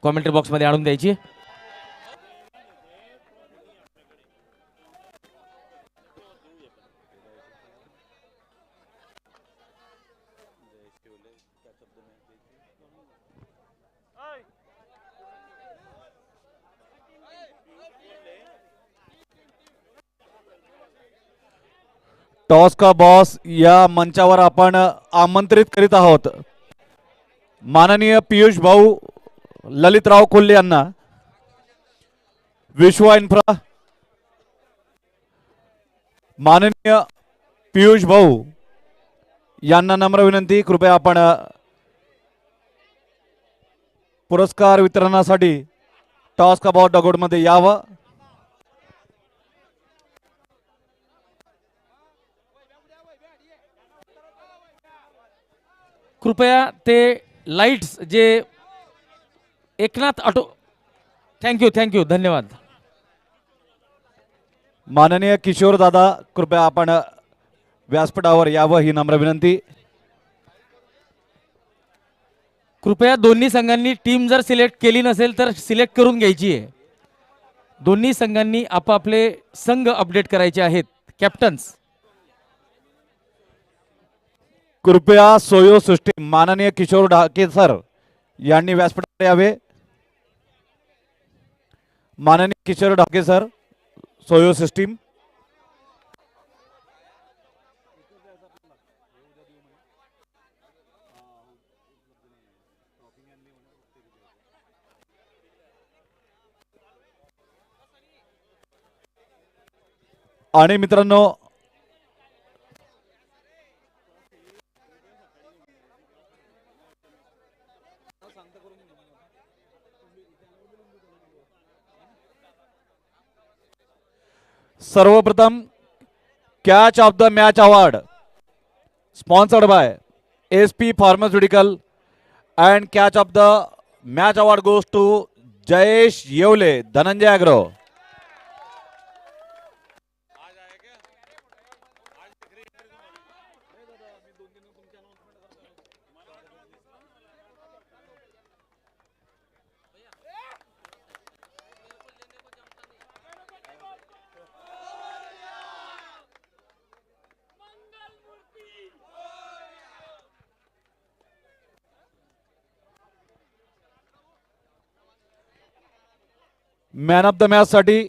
Commentary बॉक्समध्ये आणून द्यायची. टॉस का बॉस या मंचावर आपण आमंत्रित करीत आहोत माननीय पीयूष भाऊ ललितराव कोल्हे यांना. विश्वा इन्फ्रा माननीय पीयूष भाऊ यांना नम्र विनंती, कृपया आपण पुरस्कार वितरणासाठी टॉस का बॉस डगआउट मध्ये यावं. कृपया ते लाईट्स जे एकनाथ ऑटो, थँक्यू धन्यवाद. माननीय किशोर दादा कृपया आपण व्यासपीठावर यावं ही नम्र विनंती. कृपया दोन्ही संघांनी टीम जर सिलेक्ट केली नसेल तर सिलेक्ट करून घ्यायची आहे. दोन्ही संघांनी आपापले संघ अपडेट करायचे आहेत. कॅप्टन्स कृपया सोयो सिस्टीम माननीय किशोर ढाके सर यांनी व्यासपीठावर यावे. माननीय किशोर ढाके सर सोयो सिस्टीम. आणि मित्रांनो सर्वप्रथम catch of the match award sponsored by SP pharmaceutical and catch of the match award goes to Jayesh Yewale Dhananjay agro. Man of the match साठी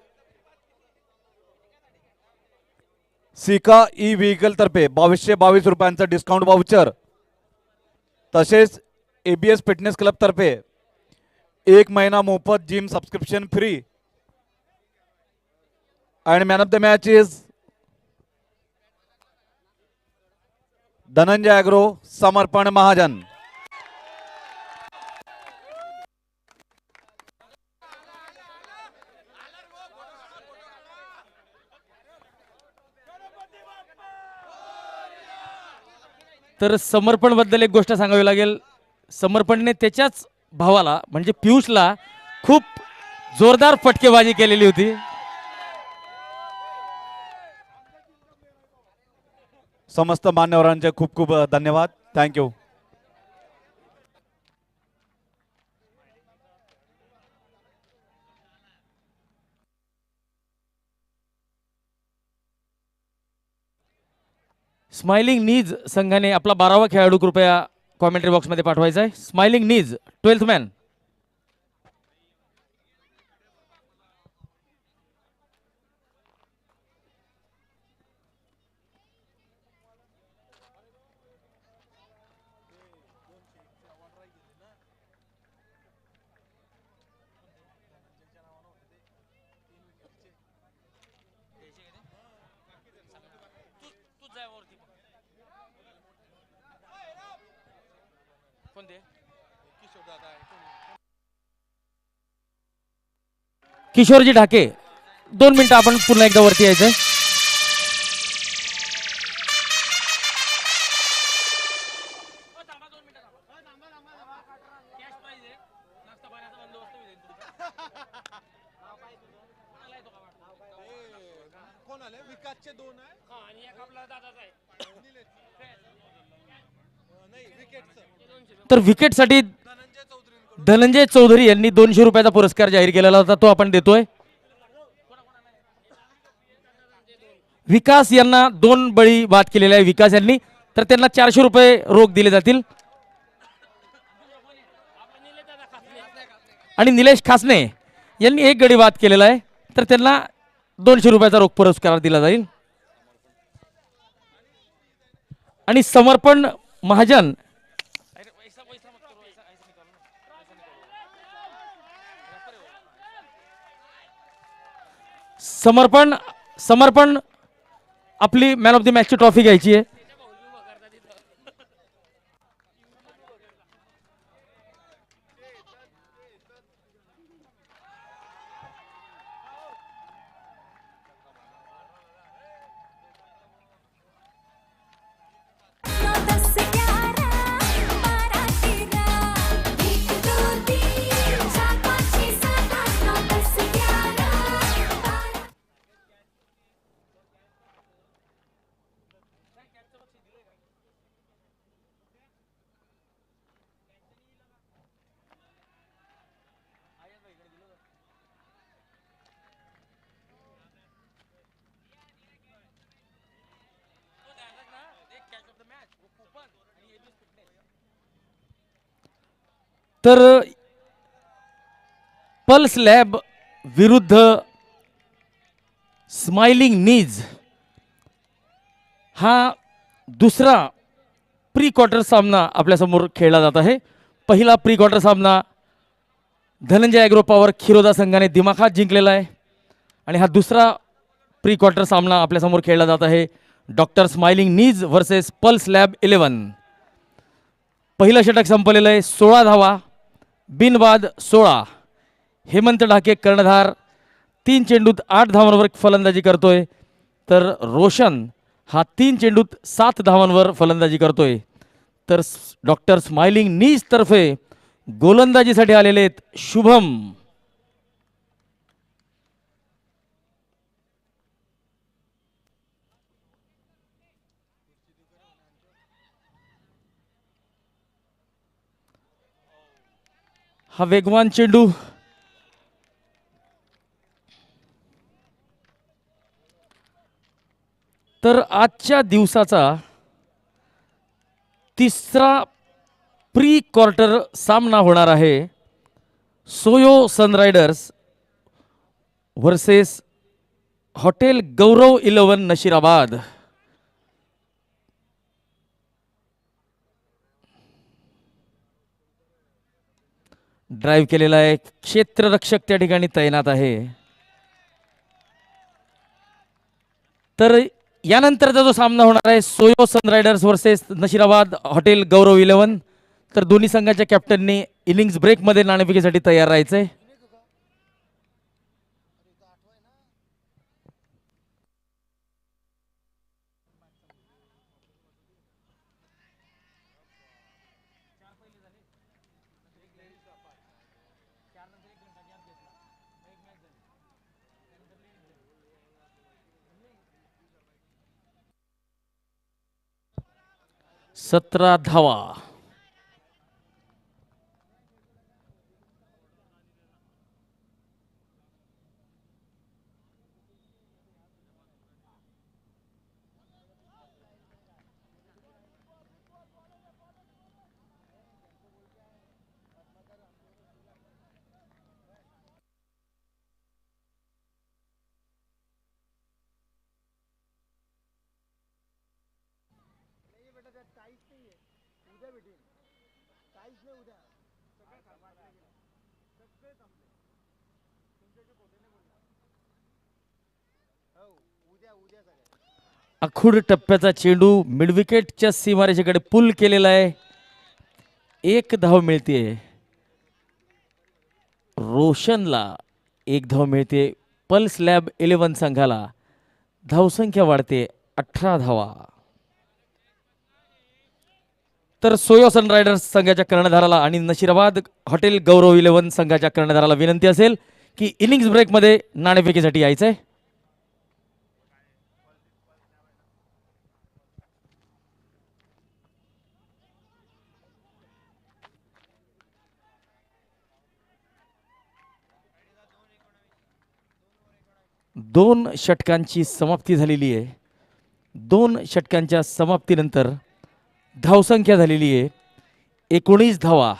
सिका ई व्हेकल तर्फे 2222 रुपयांचं डिस्काउंट वाउचर, तसेच ABS फिटनेस क्लब तर्फे 1 महिना मोफत gym subscription free. And man of the match is Dhananjay agro Samarpan Mahajan. तर समर्पण बद्दल एक गोष्ट सांगावी लागेल. समर्पणने त्याच्याच भावाला म्हणजे पियुषला खूप जोरदार फटकेबाजी केलेली होती. समस्त मान्यवरांचे खूप खूप धन्यवाद. थँक्यू. स्माइलिंग नीज संघाने आपला 12वा खेळाडू कृपया कॉमेंट्री बॉक्समध्ये पाठवायचा आहे. स्माइलिंग नीज 12th मॅन. किशोरजी ढाके 2 मिनिटं आपण पुन्हा एकदा वरती यायचं. तर विकेटसाठी धनंजय चौधरी यांनी 200 रुपयाचा पुरस्कार जाहीर केलेला होता, तो आपण देतोय. विकास यांना 2 बळी बाद केलेला आहे विकास यांनी, तर त्यांना 400 रुपये रोख दिले जातील. आणि निलेश खासने यांनी 1 गडी बाद केलेला आहे, तर त्यांना 200 रुपयाचा रोख पुरस्कार दिला जाईल. आणि समर्पण महाजन समर्पण समर्पण आपली मॅन ऑफ द मॅचची ट्रॉफी घ्यायची आहे. तर पल्स लॅब विरुद्ध स्माइलिंग नीज हा दुसरा प्री क्वार्टर सामना आपल्यासमोर खेळला जात आहे. पहिला प्री क्वार्टर सामना धनंजय ॲग्रो पॉवर खिरोदा संघाने दिमाखात जिंकलेला आहे आणि हा दुसरा प्री क्वार्टर सामना आपल्यासमोर खेळला जात आहे. डॉक्टर स्माइलिंग नीज वर्सेस पल्स लॅब 11. पहिलं षटक संपलेलं आहे, 16 धावा, बिनबाद 16. हेमंत ढाके कर्णधार 3 चेंडूत 8 धावांवर फलंदाजी करतोय, तर रोशन हा 3 चेंडूत 7 धावांवर फलंदाजी करतोय. तर डॉक्टर स्माइलिंग नीज तर्फे गोलंदाजीसाठी आलेले आहेत शुभम. हा वेगवान चेंडू तर आजच्या दिवसाचा तिसरा प्री क्वार्टर सामना होणार आहे. सोयो सनरायडर्स वर्सेस हॉटेल गौरव 11 नशिराबाद. ड्राईव्ह केलेला आहे, क्षेत्ररक्षक त्या ठिकाणी तैनात आहे. तर यानंतरचा जो सामना होणार आहे सोयो सनरायडर्स वर्सेस नशिराबाद हॉटेल गौरव 11, तर दोन्ही संघाच्या कॅप्टननी इनिंग्स ब्रेकमध्ये नाणेफेकीसाठी तयार राहायचंय. सतरा धावा. आखूड टप्प्याचा चेंडू मिडविकेटच्या सीमारेषेकडे पुल केलेला आहे. 1 धाव मिळते रोशनला, 1 धाव मिळते पल्स लॅब 11 संघाला. धावसंख्या वाढते 18 धावा. तर सोयो सनरायडर्स संघाच्या कर्णधाराला आणि नशिराबाद हॉटेल गौरव 11 संघाच्या कर्णधाराला विनंती असेल की इनिंग्स ब्रेकमध्ये नाणेफेकीसाठी यायचंय. 2 षटकांची समाप्ती झालेली आहे. 2 षटकांच्या समाप्तीनंतर धावसंख्या झालेली आहे 19 धावा.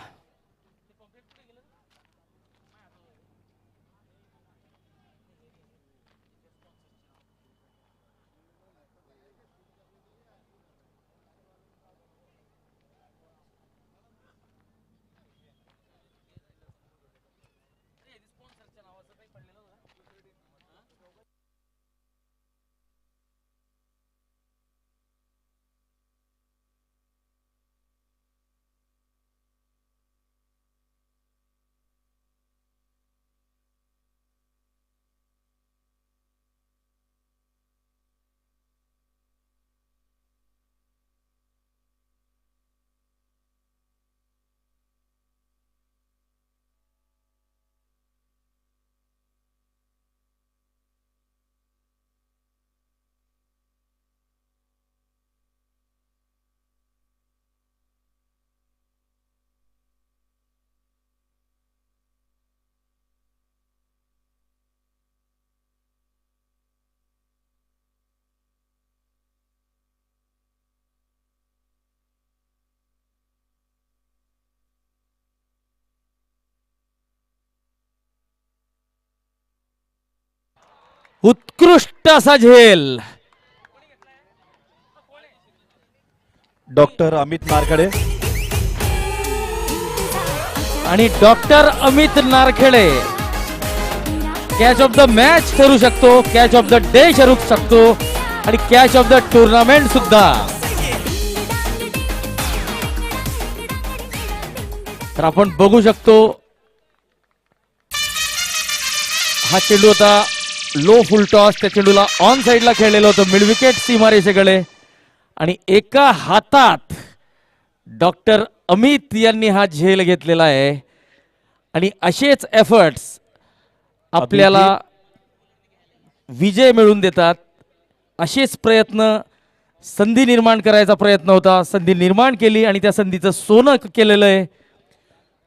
उत्कृष्ट असा झेल. डॉक्टर अमित नारखेडे आणि doctor Amit Narkhede catch of the match ठरू शकतो, कॅच ऑफ द डे ठरू शकतो आणि कॅच ऑफ द टुर्नामेंट सुद्धा. तर आपण बघू शकतो हा चेंडू होता लो फुल टॉस. त्या चेंडूला ऑन साइडला खेळलेलं होतं मिड विकेट सीमारेषेकडे आणि एका हातात डॉक्टर अमित यांनी हा झेल घेतलेला आहे. आणि असेच एफर्ट्स आपल्याला विजय मिळवून देतात. असेच प्रयत्न, संधी निर्माण करायचा प्रयत्न होता, संधी निर्माण केली आणि त्या संधीचं सोनं केलेलं आहे.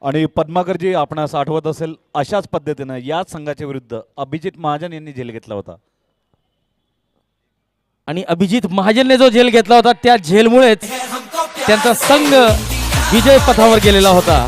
आणि पद्माकरजी आपणास आठवत असेल अशाच पद्धतीनं याच संघाच्या विरुद्ध अभिजित महाजन यांनी झेल घेतला होता. आणि अभिजित महाजनने जो झेल घेतला होता त्या झेलमुळेच त्यांचा संघ विजय पथावर गेलेला होता.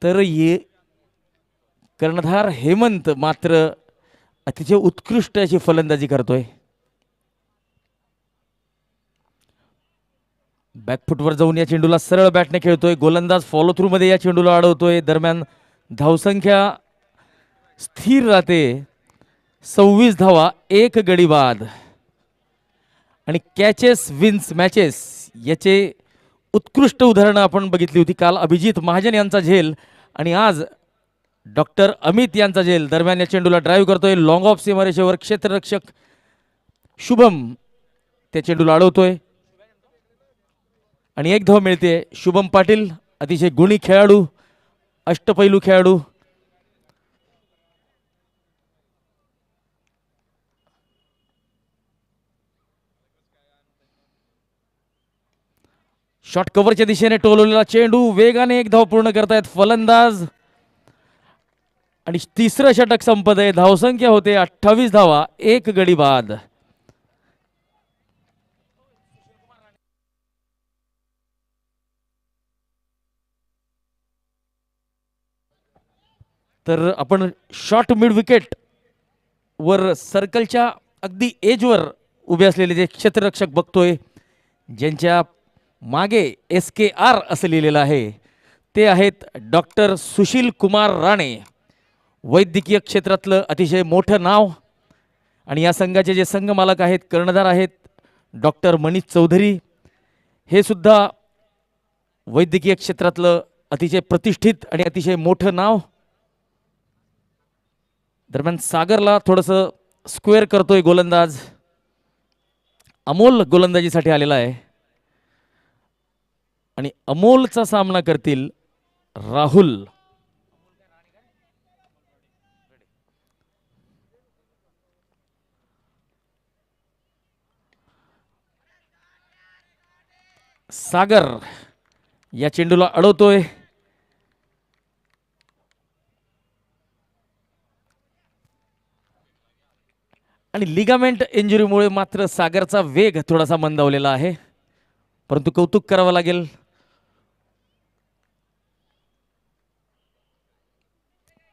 तर ये कर्णधार हेमंत मात्र अतिशय उत्कृष्ट अशी फलंदाजी करतोय. बॅकफुटवर जाऊन या चेंडूला सरळ बॅटने खेळतोय. गोलंदाज फॉलो थ्रू मध्ये या चेंडूला अडवतोय. दरम्यान धावसंख्या स्थिर राहते 26 धावा, 1 गडी बाद. आणि कॅचेस विन्स मॅचेस याचे उत्कृष्ट उदाहरणं आपण बघितली होती काल. अभिजित महाजन यांचा झेल आणि आज डॉक्टर अमित यांचा झेल. दरम्यान या चेंडूला ड्राईव्ह करतोय लॉंग ऑफ सीमारेषेवर क्षेत्ररक्षक शुभम त्या चेंडूला अडवतोय आणि 1 धाव मिळते. शुभम पाटील अतिशय गुणी खेळाडू, अष्टपैलू खेळाडू. शॉट कव्हरच्या दिशेने टोलवलेला चेंडू, वेगाने 1 धाव पूर्ण करतायत फलंदाज आणि तिसरं षटक संपत आहे. धावसंख्या होते 28 धावा, 1 गडी बाद. तर आपण शॉर्ट मिड विकेट वर सर्कलच्या अगदी एजवर उभे असलेले जे क्षेत्ररक्षक बघतोय, ज्यांच्या मागे SKR असं लिहिलेलं आहे, ते आहेत डॉक्टर सुशील कुमार राणे. वैद्यकीय क्षेत्रातलं अतिशय मोठं नाव. आणि या संघाचे जे संघ मालक आहेत, कर्णधार आहेत डॉक्टर मनीष चौधरी. हे सुद्धा वैद्यकीय क्षेत्रातलं अतिशय प्रतिष्ठित आणि अतिशय मोठं नाव. दरम्यान सागरला थोडंसं स्क्वेअर करतोय गोलंदाज. अमोल गोलंदाजीसाठी आलेला आहे. आणि अमोलचा सामना करतील राहुल. सागर या चेंडूला अडवतोय. आणि लिगामेंट इंजुरीमुळे मात्र सागरचा वेग थोडासा मंदावलेला आहे, परंतु कौतुक करावं लागेल.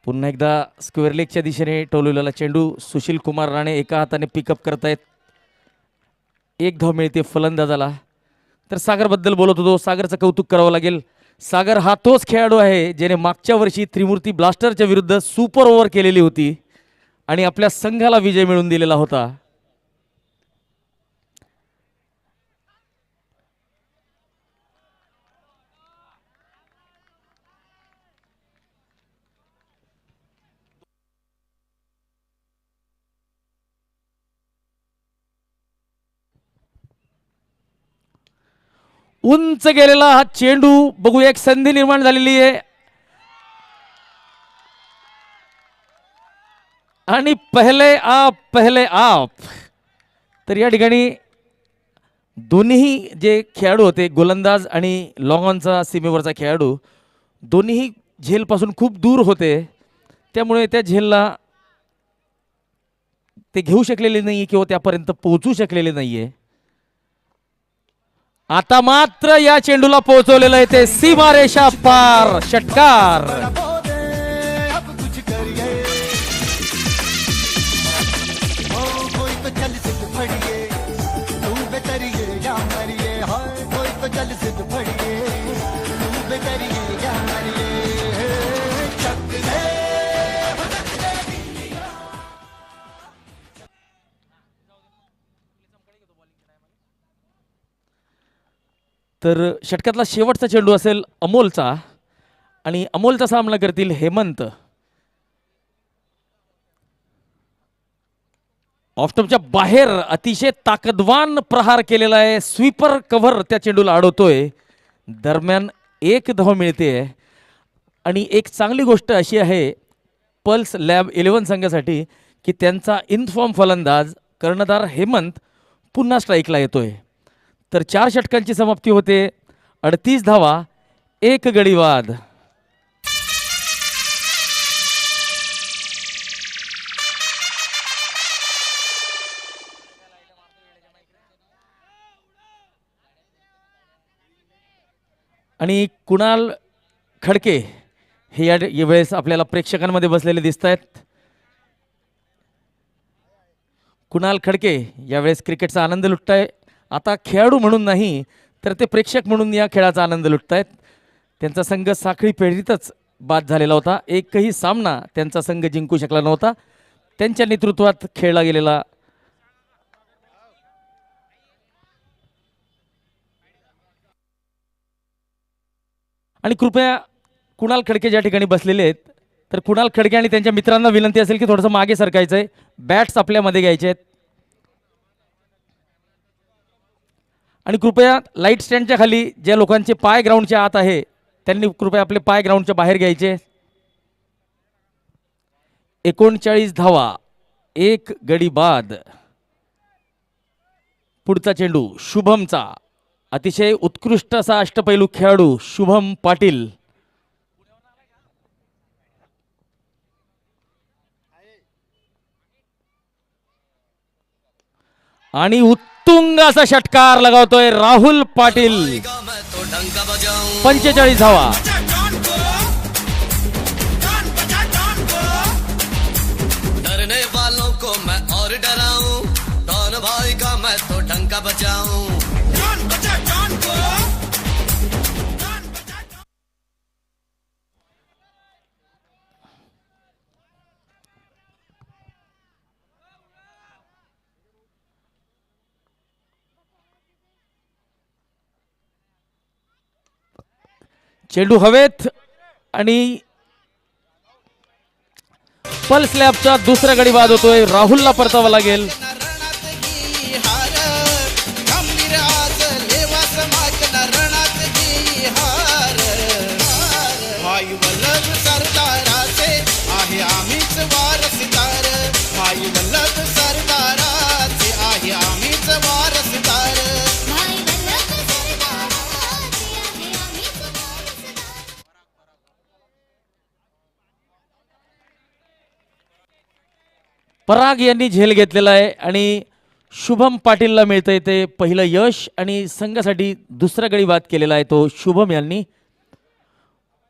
पुन्हा एकदा स्क्वेअर लेगच्या दिशेने टोलवलेला चेंडू सुशील कुमार राणे एका हाताने पिकअप करतायत. एक धाव मिळते फलंदाजाला. तर सागरबद्दल बोलत होतो, सागरचं कौतुक करावं लागेल. सागर हा तोच खेळाडू आहे ज्याने मागच्या वर्षी त्रिमूर्ती ब्लास्टरच्या विरुद्ध सुपर ओव्हर केलेली होती आणि आपल्या संघाला विजय मिळवून दिलेला होता. उंच गेलेला हा चेंडू बघू, एक संधी निर्माण झालेली आहे आणि पहिले आप. तर या ठिकाणी दोन्ही जे खेळाडू होते, गोलंदाज आणि लॉंग ऑनचा सीमेवरचा खेळाडू, दोन्ही झेलपासून खूप दूर होते. त्यामुळे त्या झेलला ते घेऊ शकलेले नाही किंवा त्यापर्यंत पोहोचू शकलेले नाहीये. आता मात्र या चेंडूला पोहोचवलेलं आहे ते सीमारेषा पार. षटकार. तर षटकातला शेवटचा चेंडू असेल अमोलचा आणि अमोलचा सामना करतील हेमंत. ऑफस्टंपच्या बाहेर अतिशय ताकदवान प्रहार केलेला आहे. स्वीपर कव्हर त्या चेंडूला अडवतोय. दरम्यान एक धाव मिळते. आणि एक चांगली गोष्ट अशी आहे पल्स लॅब 11 संघासाठी की त्यांचा इनफॉर्म फलंदाज कर्णधार हेमंत पुन्हा स्ट्राईकला येतोय. तर 4 षटकांची समाप्ती होते. 38 धावा, 1 गडी बाद. आणि कुणाल खडके हे या वेळेस आपल्याला प्रेक्षकांमध्ये बसलेले दिसत आहेत. कुणाल खडके यावेळेस क्रिकेटचा आनंद लुटताय. आता खेळाडू म्हणून नाही तर ते प्रेक्षक म्हणून या खेळाचा आनंद लुटतायत. त्यांचा संघ साखळी पेढीतच बाद झालेला होता. एकही सामना त्यांचा संघ जिंकू शकला नव्हता. त्यांच्या नेतृत्वात खेळला गेलेला आणि कृपया कुणाल खडके ज्या ठिकाणी बसलेले आहेत तर कुणाल खडके आणि त्यांच्या मित्रांना विनंती असेल की थोडंसं मागे सरकायचं आहे. बॅट्स आपल्यामध्ये घ्यायचे आहेत आणि कृपया लाईट स्टँडच्या खाली ज्या लोकांचे पाय ग्राउंडच्या आत आहे त्यांनी कृपया आपले पाय ग्राउंडच्या बाहेर घ्यायचे. 39 धावा, 1 गडी बाद. पुढचा चेंडू शुभमचा. अतिशय उत्कृष्ट असा अष्टपैलू खेळाडू शुभम पाटील. आणि उत्तुंग असा षटकार लगावतोय राहुल पाटील. 45 धावा. डरने वालों को मैं और डराऊं, डॉन भाई का मैं तो डंका बजाऊं. चेंडू हवेत आणि पल्स लॅबचा दुसरा गडी बाद होतोय. राहुलला परतावा लागेल. हार भाई वल्लभ सरदाराचे आहे आम्हीच वारसदार भाई वल्लभ सरदाराचे आहे आम्हीच वारसदार भाई वल्लभ सरदाराचे आहे आम्हीच वारसदार. पराग यांनी झेल घेतलेला आहे आणि शुभम पाटीलला मिळतंय ते पहिलं यश आणि संघासाठी दुसरा गडी बाद केलेला आहे तो शुभम यांनी.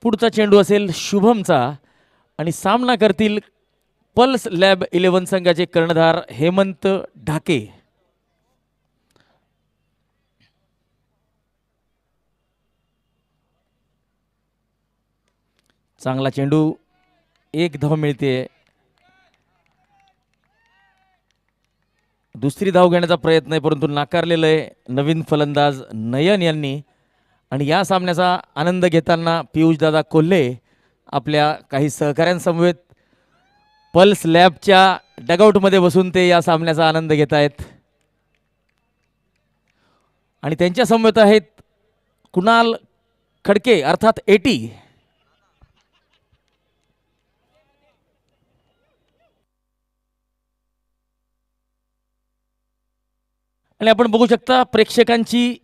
पुढचा चेंडू असेल शुभमचा आणि सामना करतील पल्स लॅब 11 संघाचे कर्णधार हेमंत ढाके. चांगला चेंडू, एक धाव मिळते. दुसरी धाव घेण्याचा प्रयत्न आहे परंतु नाकारलेलं आहे नवीन फलंदाज नयन यांनी. आणि या सामन्याचा आनंद घेताना पियुषदादा कोल्हे आपल्या काही सहकाऱ्यांसमवेत पल्स लॅबच्या डगआउटमध्ये बसून ते या सामन्याचा आनंद घेत आहेत. आणि त्यांच्या समवेत आहेत कुणाल खडके अर्थात एटी. आणि आपण बघू शकता प्रेक्षकांची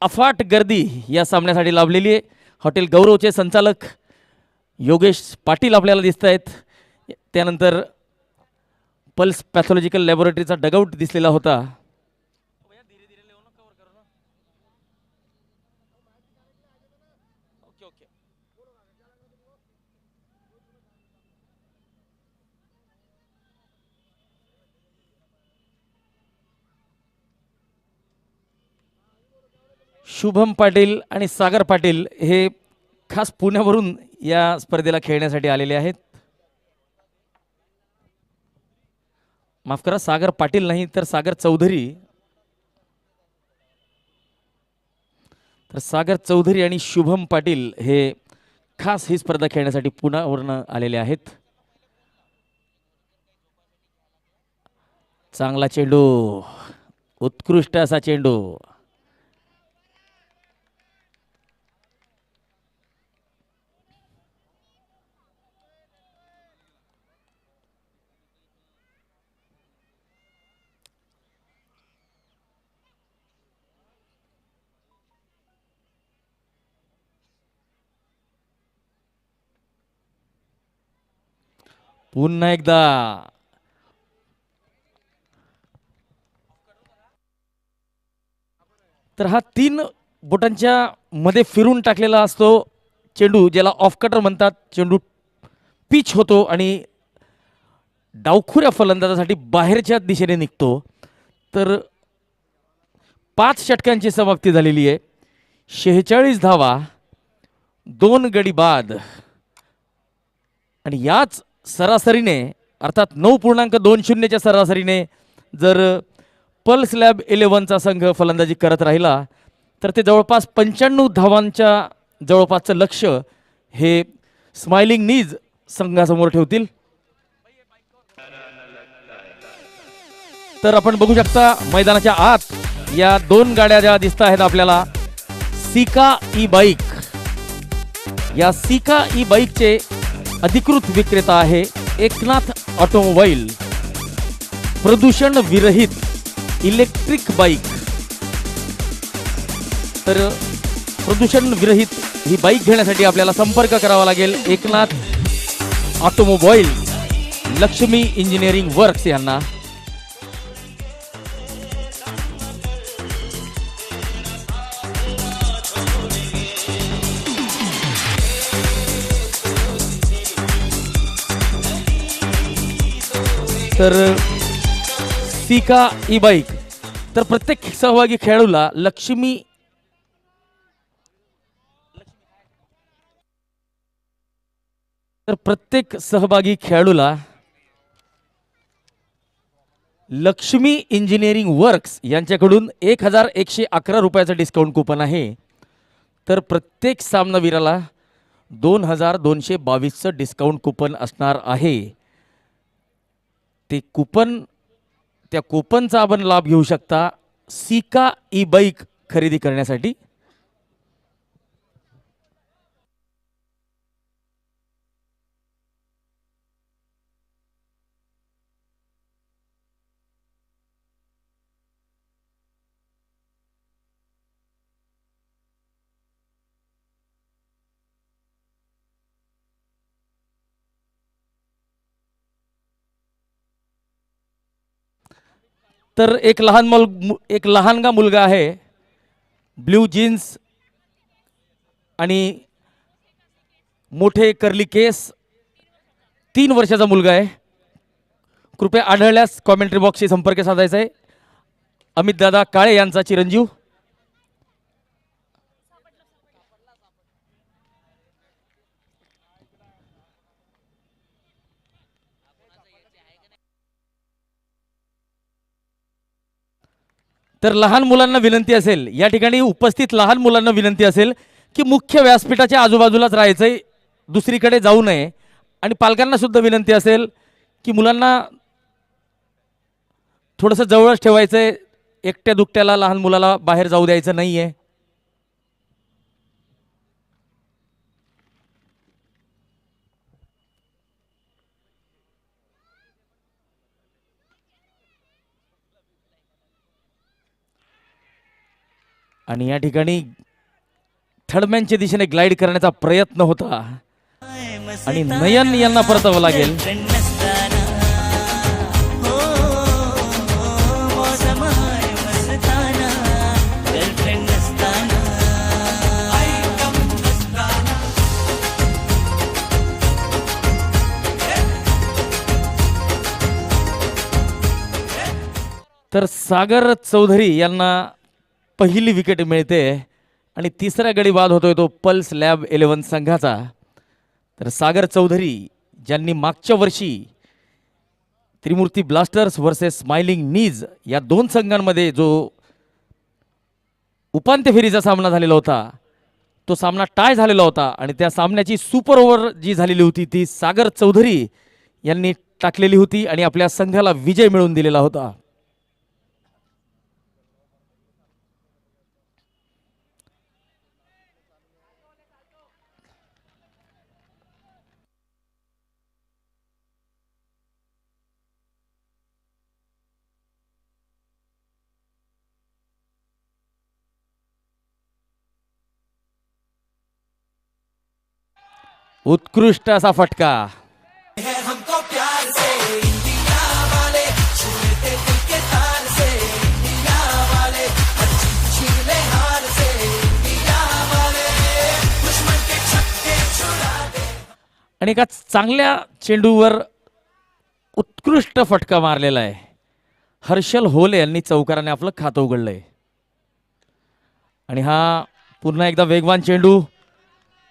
अफाट गर्दी या सामन्यासाठी लाभलेली आहे. हॉटेल गौरवचे संचालक योगेश पाटील आपल्याला दिसत आहेत. त्यानंतर पल्स पॅथॉलॉजिकल लॅबोरेटरीचा डगआउट दिसलेला होता. शुभम पाटील आणि सागर पाटील हे खास पुण्यावरून या स्पर्धेला खेळण्यासाठी आलेले आहेत. माफ करा, सागर पाटील नाही तर सागर चौधरी. तर सागर चौधरी आणि शुभम पाटील हे खास ही स्पर्धा खेळण्यासाठी पुण्यावरून आलेले आहेत. चांगला चेंडू, उत्कृष्ट असा चेंडू. पुन्हा एकदा तर हा 3 बोटांच्या मध्ये फिरून टाकलेला असतो चेंडू, ज्याला ऑफ कटर म्हणतात. चेंडू पिच होतो आणि डावखुऱ्या फलंदाजासाठी बाहेरच्या दिशेने निघतो. तर 5 षटकांची समाप्ती झालेली आहे. 46 धावा, 2 गडी बाद आणि याच सरासरीने अर्थात 9.20च्या सरासरीने जर पल्स लॅब 11चा संघ फलंदाजी करत राहिला तर ते जवळपास 95 धावांच्या जवळपासचं लक्ष हे स्माइलिंग नीज संघासमोर ठेवतील. तर आपण बघू शकता मैदानाच्या आत या 2 गाड्या ज्या दिसत आहेत आपल्याला, सिका ई बाईक. या सिका ई बाईकचे अधिकृत विक्रेता आहे एकनाथ ऑटोमोबाईल. प्रदूषण विरहित इलेक्ट्रिक बाईक. तर प्रदूषण विरहित ही बाईक घेण्यासाठी आपल्याला संपर्क करावा लागेल Eknath automobile, Lakshmi engineering works यांना. तर सिका ई बाईक. तर प्रत्येक सहभागी खेळाडूला लक्ष्मी लक्ष्मी इंजिनिअरिंग वर्क्स यांच्याकडून 1111 रुपयाचं डिस्काउंट कूपन आहे. तर प्रत्येक सामनावीराला 2222चं डिस्काउंट कूपन असणार आहे. ते कूपन, त्या कूपनचा आपण लाभ घेऊ शकता सिका ई बाईक खरेदी करण्यासाठी. तर एक लहानगा मुलगा आहे, ब्ल्यू जीन्स आणि मोठे कर्ली केस, 3 वर्षाचा मुलगा आहे. कृपया आढळल्यास कॉमेंट्री बॉक्सशी संपर्क साधायचा आहे. अमित दादा काळे यांचा चिरंजीव. तर लहान मुलांना विनंती असेल, या ठिकाणी उपस्थित लहान मुलांना विनंती असेल की मुख्य व्यासपीठाच्या आजूबाजूलाच राहायचंय, दुसरीकडे जाऊ नये. आणि पालकांना सुद्धा विनंती असेल की मुलांना थोडंसं जवळच ठेवायचंय, एकट्या दुकट्याला लहान मुलाला बाहेर जाऊ द्यायचं नाहीये. आणि या ठिकाणी थर्डमॅनच्या दिशेने ग्लाइड करण्याचा प्रयत्न होता आणि नयन यांना परतावं लागेल. तर सागर चौधरी यांना पहिली विकेट मिळते आणि तिसरा गडी बाद होतोय तो पल्स लॅब 11 संघाचा. तर सागर चौधरी ज्यांनी मागच्या वर्षी त्रिमूर्ती ब्लास्टर्स वर्सेस स्माइलिंग नीज या 2 संघांमध्ये जो उपांत्य फेरीचा सामना झालेला होता, तो सामना टाय झालेला होता आणि त्या सामन्याची सुपर ओव्हर जी झालेली होती ती सागर चौधरी यांनी टाकलेली होती आणि आपल्या संघाला विजय मिळवून दिलेला होता. उत्कृष्ट असा फटका. आणि एका चांगल्या चेंडूवर उत्कृष्ट फटका मारलेला आहे. हर्षल होले यांनी चौकाराने आपलं खातं उघडलंय. आणि हा पुन्हा एकदा वेगवान चेंडू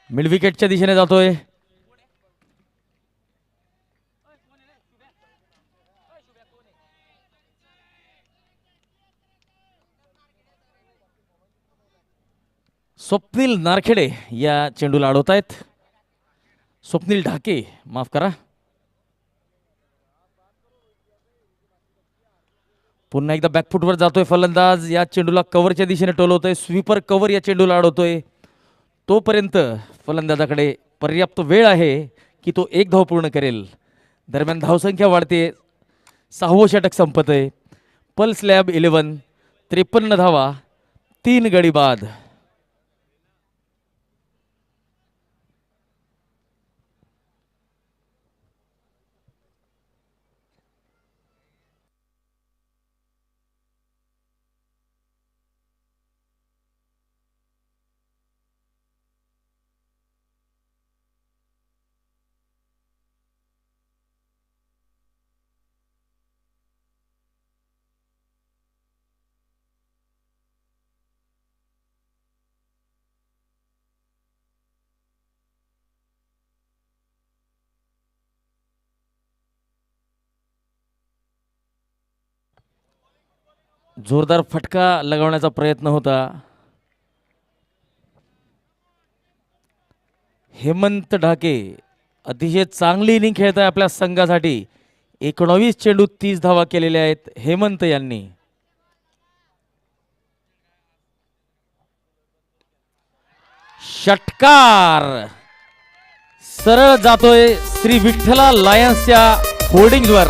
मिड विकेटच्या दिशेने जातोय. स्वप्नील नारखेडे या चेंडूला अडवत आहेत. स्वप्नील ढाके, माफ करा. पुन्हा एकदा बॅकफुटवर जातोय फलंदाज. या चेंडूला कव्हरच्या दिशेने टोलवतोय. स्वीपर कव्हर या चेंडूला अडवतोय. तोपर्यंत फलंदाजाकडे पर्याप्त वेळ आहे की तो 1 धाव पूर्ण करेल. दरम्यान धावसंख्या वाढते. 6वं षटक संपत आहे. पल्स लॅब 11 53 धावा, 3 गडी बाद. जोरदार फटका लगावण्याचा प्रयत्न होता. हेमंत ढाके अतिशय चांगली इनिंग खेळत आहे आपल्या संघासाठी. 19 चेंडू 30 धावा केलेल्या आहेत हेमंत यांनी. षटकार सरळ जातोय श्री विठ्ठला लायन्सच्या होर्डिंगवर.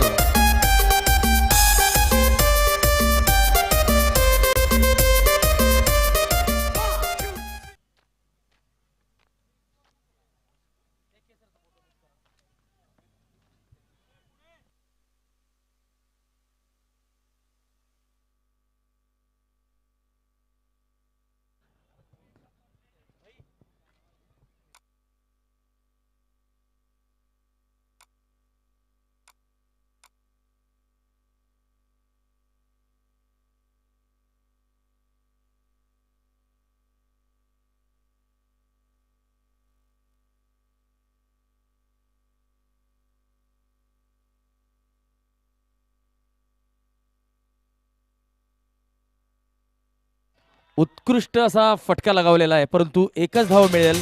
उत्कृष्ट असा फटका लगावलेला आहे, परंतु एकच धाव मिळेल.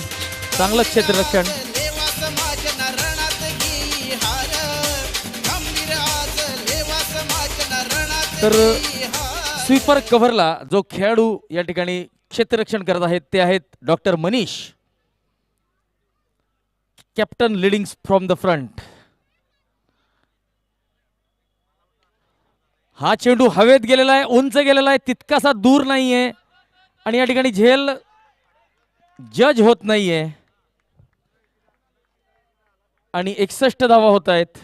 चांगलं क्षेत्ररक्षण. लेवा समाज न रणात घेई हार खंबीर आज लेवा समाज न रणात तर घेई हार. स्वीपर कव्हरला जो खेळाडू या ठिकाणी क्षेत्ररक्षण करत आहेत ते आहेत doctor Manish, captain leading from the front. हा चेंडू हवेत गेलेला आहे, उंच गेलेला आहे, तितकासा दूर नाहीये आणि या ठिकाणी झेल जज होत नाहीये आणि 61 धावा होत आहेत.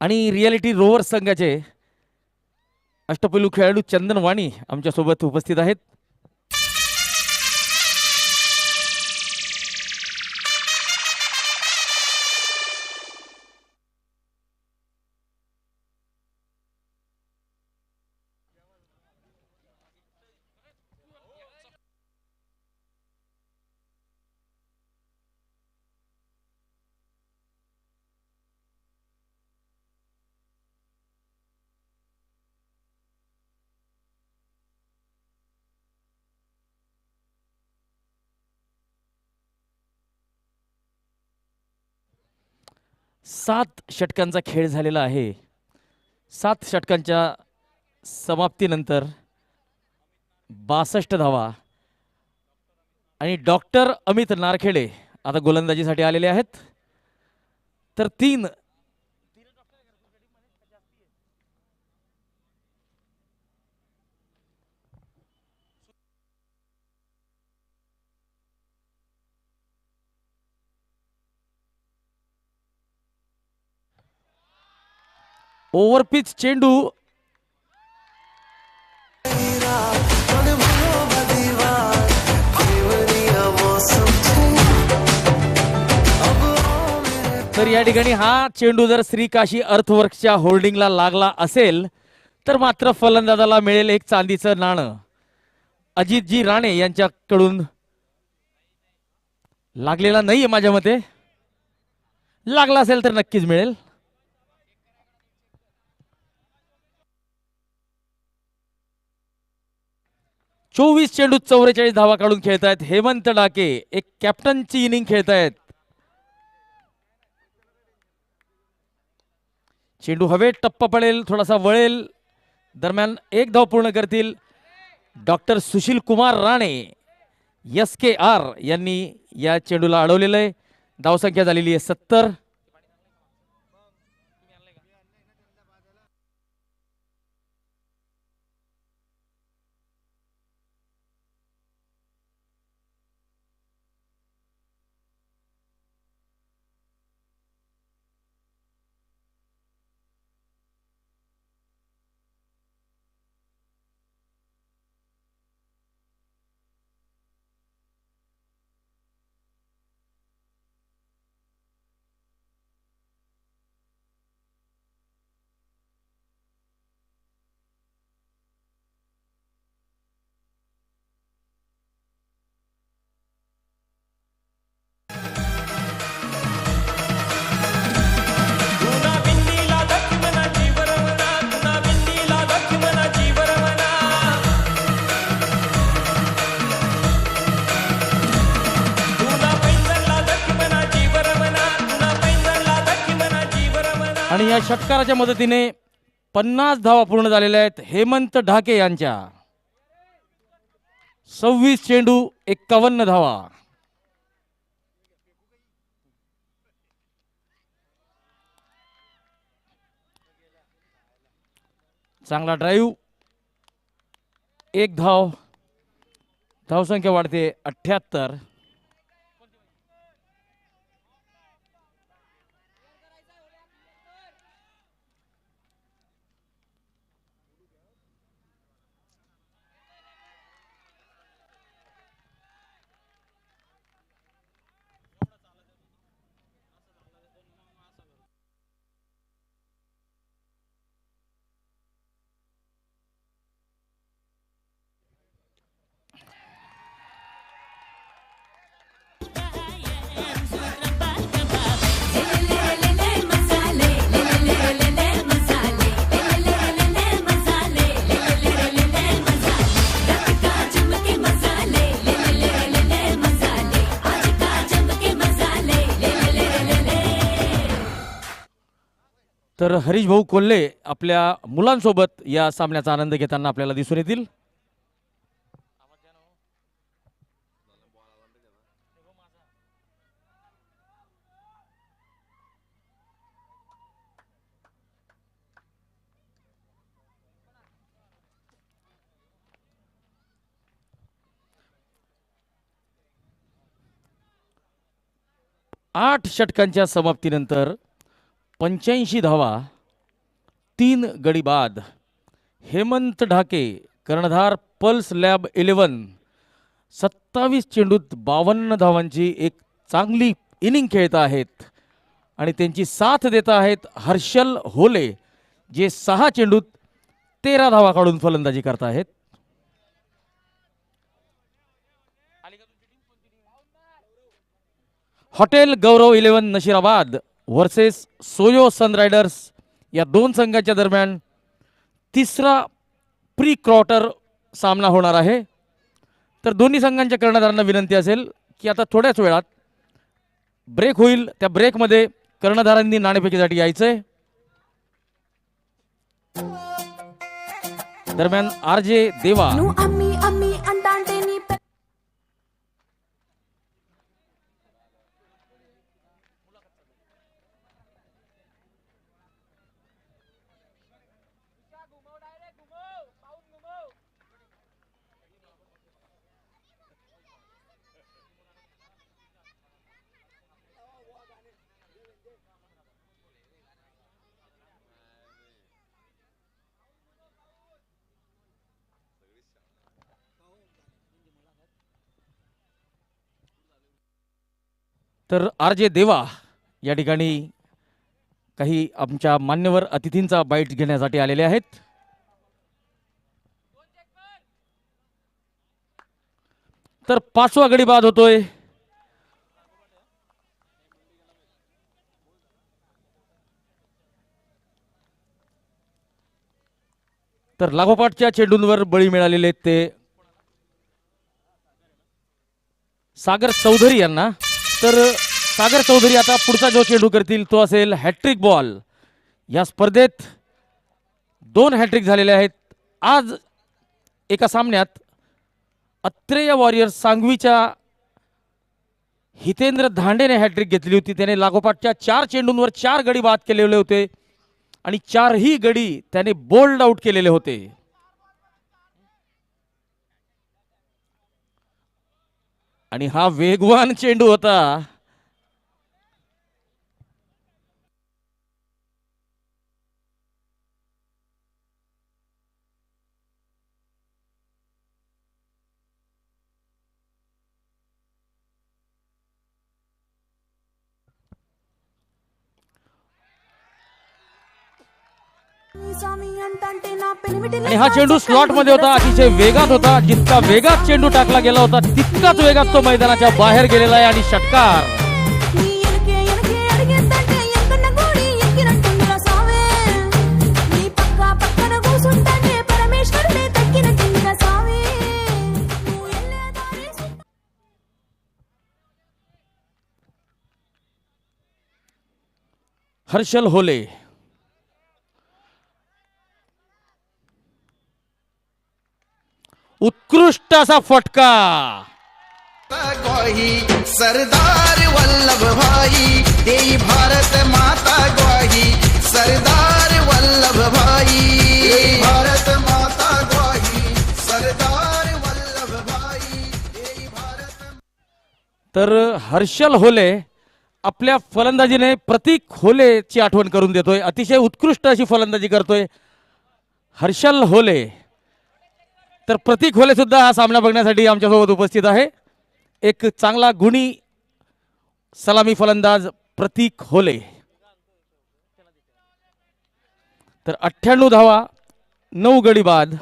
आणि रियालिटी रोवर संघाचे अष्टपैलू खेळाडू चंदन वाणी आमच्या सोबत उपस्थित आहेत. सात षटकांचा खेळ झालेला आहे. 7 षटकांच्या समाप्तीनंतर 62 धावा आणि डॉक्टर अमित नारखेडे आता गोलंदाजीसाठी आलेले आहेत. तर 3 ओव्हरपिच चेंडू तर या ठिकाणी हा चेंडू जर श्रीकाशी अर्थवर्क्सच्या होल्डिंगला लागला असेल तर मात्र फलंदाजाला मिळेल एक चांदीचं नाणं. अजितजी राणे यांच्याकडून लागलेला नाहीये माझ्या मते, लागला असेल तर नक्कीच मिळेल. चोवीस चेंडू 44 धावा काढून खेळतायत हेमंत डाके, एक कॅप्टनची इनिंग खेळतायत. चेंडू हवेत टप्पा पडेल, थोडासा वळेल, दरम्यान एक धाव पूर्ण करतील डॉक्टर सुशील कुमार राणे. SKR यांनी या चेंडूला अडवलेलं आहे. धावसंख्या झालेली आहे 70. आणि या षटकाराच्या मदतीने 50 धावा पूर्ण झालेल्या आहेत हेमंत ढाके यांच्या. 26 चेंडू 51 धावा. चांगला ड्राईव्ह, एक धाव, धावसंख्या वाढते 78. तर हरीश भाऊ कोल्हे आपल्या मुलांसोबत या सामन्याचा आनंद घेताना आपल्याला दिसून येतील. आठ षटकांच्या समाप्तीनंतर 85 धावा, 3 गडी बाद. हेमंत ढाके कर्णधार पल्स लॅब 11 27 चेंडूत 52 धावांची एक चांगली इनिंग खेळत आहेत आणि त्यांची साथ देत आहेत हर्षल होले, जे 6 चेंडूत 13 धावा काढून फलंदाजी करत आहेत. हॉटेल गौरव 11 नशिराबाद वर्सेस सोयो सनरायडर्स या दोन संघाच्या दरम्यान तिसरा प्री क्वार्टर सामना होणार आहे. तर दोन्ही संघांच्या कर्णधारांना विनंती असेल की आता थोड्याच वेळात ब्रेक होईल, त्या ब्रेकमध्ये कर्णधारांनी नाणेफेकीसाठी यायचंय. दरम्यान आरजे देवा నువ్వు అమ్మి అమ్మి అంటాంటే నీ तर आरजे देवा या ठिकाणी काही आमच्या मान्यवर अतिथींचा बाईट घेण्यासाठी आलेले आहेत. तर 5वा गडी बाद होतोय. तर लागोपाठच्या चेंडूंवर बळी मिळालेले ते सागर चौधरी यांना. तर सागर चौधरी आता पुढचा जो चेंडू करतील तो असेल हॅट्रिक बॉल. या स्पर्धेत 2 हॅट्रिक झालेले आहेत. आज एका सामन्यात अत्रेय वॉरियर्स सांगवीच्या हितेंद्र धांडेने हॅट्रिक घेतली होती. त्याने लागोपाठच्या 4 चेंडूंवर 4 गडी बाद केलेले होते आणि 4ही गडी त्याने बोल्ड आउट केलेले होते. आणि हा वेगवान चेंडू होता. स्वामी अंटांटे ना पेनविटीला आणि हा चेंडू स्लॉट मध्ये होता, अतिशय वेगात होता. जितका वेगात चेंडू टाकला गेला होता तितकाच वेगात तो मैदानाच्या बाहेर गेलेला आहे. आणि षटकार. నీ ఎనకే ఎనకే అడిగేంతంటే ఎంకన్న గోడి ఎక్కినట్టుందిరా సావే నీ పక్కన కూసుంటాంటే పరమేశ్వరుడే తక్కినట్టుందిరా సావే నువ్వు ఎల్లే దారి हर्षल होले. उत्कृष्ट असा फटका. ग्वाही सरदार वल्लभ भाई देई भारत माता ग्वाही सरदार वल्लभ भाई देई भारत माता ग्वाही सरदार वल्लभ भाई देई भारत. तर हर्षल होले आपल्या फलंदाजीने प्रतीक होलेची आठवण करून देतोय. अतिशय उत्कृष्ट अशी फलंदाजी करतोय हर्षल होले. तर प्रतीक होले सुद्धा हा सामना बघण्यासाठी आमच्यासोबत उपस्थित आहे. एक चांगला गुणी सलामी फलंदाज प्रतीक होले. तर 98 धावा, 9 गडी बाद.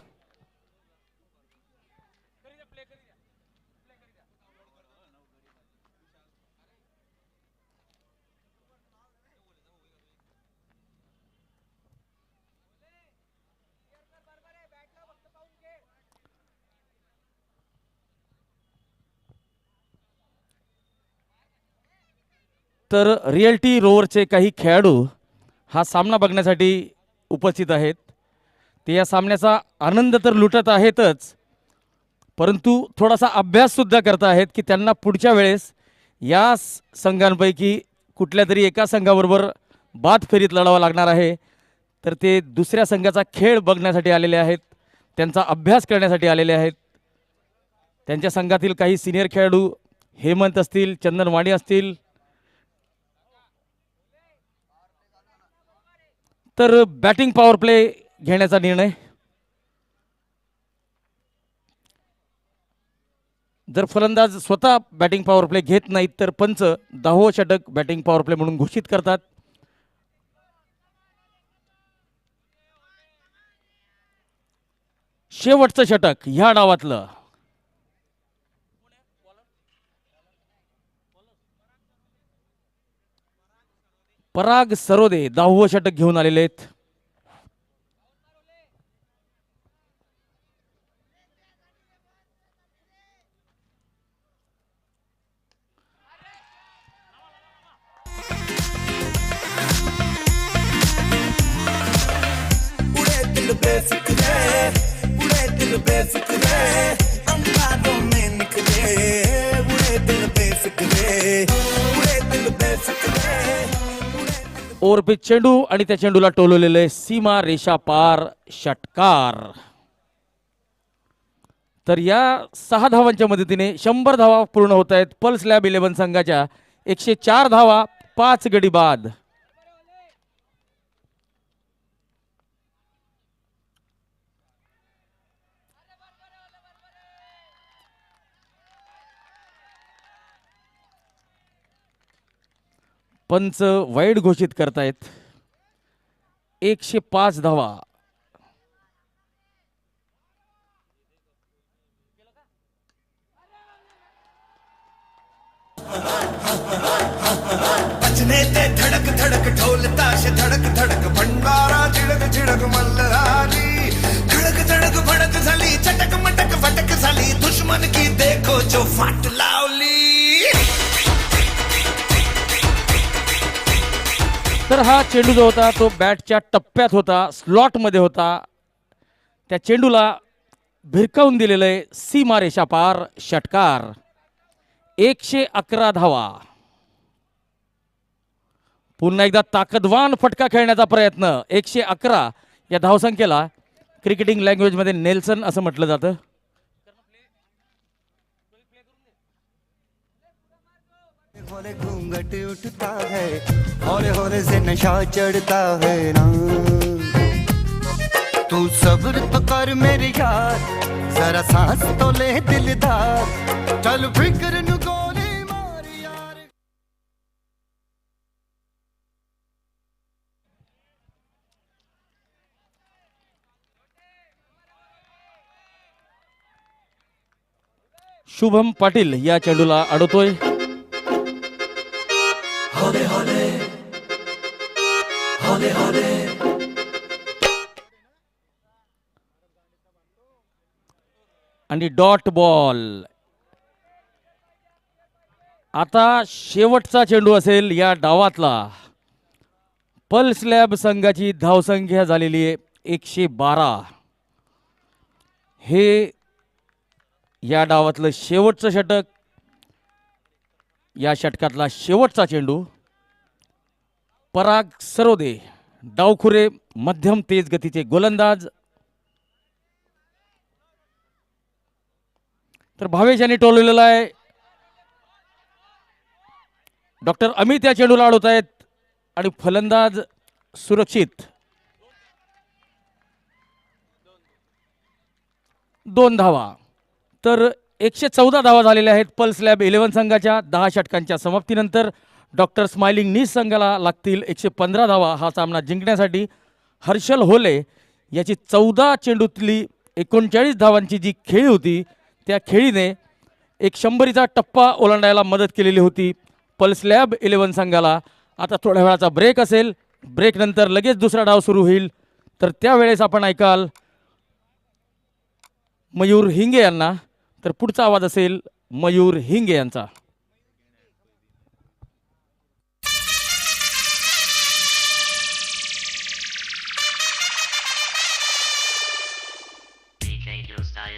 तर रिअल्टी रोवरचे काही खेळाडू हा सामना बघण्यासाठी उपस्थित आहेत. ते या सामन्याचा आनंद तर लुटत आहेतच, परंतु थोडासा अभ्याससुद्धा करत आहेत की त्यांना पुढच्या वेळेस या संघांपैकी कुठल्या तरी एका संघाबरोबर बाद फेरीत लढावं लागणार आहे. तर ते दुसऱ्या संघाचा खेळ बघण्यासाठी आलेले आहेत, त्यांचा अभ्यास करण्यासाठी आलेले आहेत. त्यांच्या संघातील काही सिनियर खेळाडू हेमंत असतील, चंदन वाणी असतील, तर बॅटिंग पॉवर प्ले घेण्याचा निर्णय. जर फलंदाज स्वतः बॅटिंग पॉवर प्ले घेत नाहीत तर पंच 10वं षटक बॅटिंग पॉवर प्ले म्हणून घोषित करतात. शेवटचं षटक ह्या डावातलं. पराग सरोदे 10वं षटक घेऊन आलेले आहेत. उड़े दिल बेफिक्रे उड़े दिल बेफिक्रे अंगारों में निकले उड़े दिल बेफिक्रे उड़े दिल बेफिक्रे ओव्हरपिच चेंडू आणि त्या चेंडूला टोलवलेले सीमा रेषा पार षटकार. तर या 6 धावांच्या मदतीने 100 धावा पूर्ण होत आहेत पल्स लॅब 11 संघाच्या. 104 धावा, 5 गडी बाद. पंच वाईड घोषित करतायत. 105 धावा. बजने ते धड़क धड़क ढोल ताश धड़क धड़क भंडारा झिडक झिडक मल्हारी धड़क धड़क भड़क झाली चटक मटक फटक झाली दुश्मन की देखो जो फाट लावली. तर हा चेंडू जो होता तो बॅटच्या टप्प्यात होता, स्लॉटमध्ये होता. त्या चेंडूला भिरकावून दिलेलं आहे सीमा रेषा पार षटकार. 111 धावा. पुन्हा एकदा ताकदवान फटका खेळण्याचा प्रयत्न. 111 या धावसंख्येला क्रिकेटिंग लँग्वेजमध्ये नेल्सन असं म्हटलं जातं. हौले घूंघट उठता है हौले हौले से नशा चढ़ता है ना. तू सब्र तो कर मेरे यार जरा सांस तो ले दिलदार चल फिक्र नु गोली मार यार. शुभम पाटील या चेंडूला अडवतोय. आणि डॉट बॉल. आता शेवटचा चेंडू असेल या डावातला. पल्स लॅब संघाची धावसंख्या झालेली आहे 112. हे या डावातलं शेवटचं षटक, या षटकातला शेवटचा चेंडू. पराग सरोदे डावखुरे मध्यम तेज गतीचे गोलंदाज. तर भावेश यांनी टोलवलेला आहे. डॉक्टर अमित या चेंडूला अडवत आहेत आणि फलंदाज सुरक्षित. 2 धावा. तर 114 धावा झालेल्या आहेत पल्स लॅब 11 संघाच्या. 10 षटकांच्या समाप्तीनंतर डॉक्टर स्माइलिंग नीस संघाला लागतील 115 धावा हा सामना जिंकण्यासाठी. हर्षल होले याची 14 चेंडूतली 39 धावांची जी खेळी होती त्या खेळीने एक 100चा टप्पा ओलांडायला मदत केलेली होती पल्स लॅब 11 संघाला. आता थोड्या वेळाचा ब्रेक असेल. ब्रेक नंतर लगेच दुसरा डाव सुरू होईल. तर त्यावेळेस आपण ऐकाल मयूर हिंगे यांना. तर पुढचा आवाज असेल मयूर हिंगे यांचा.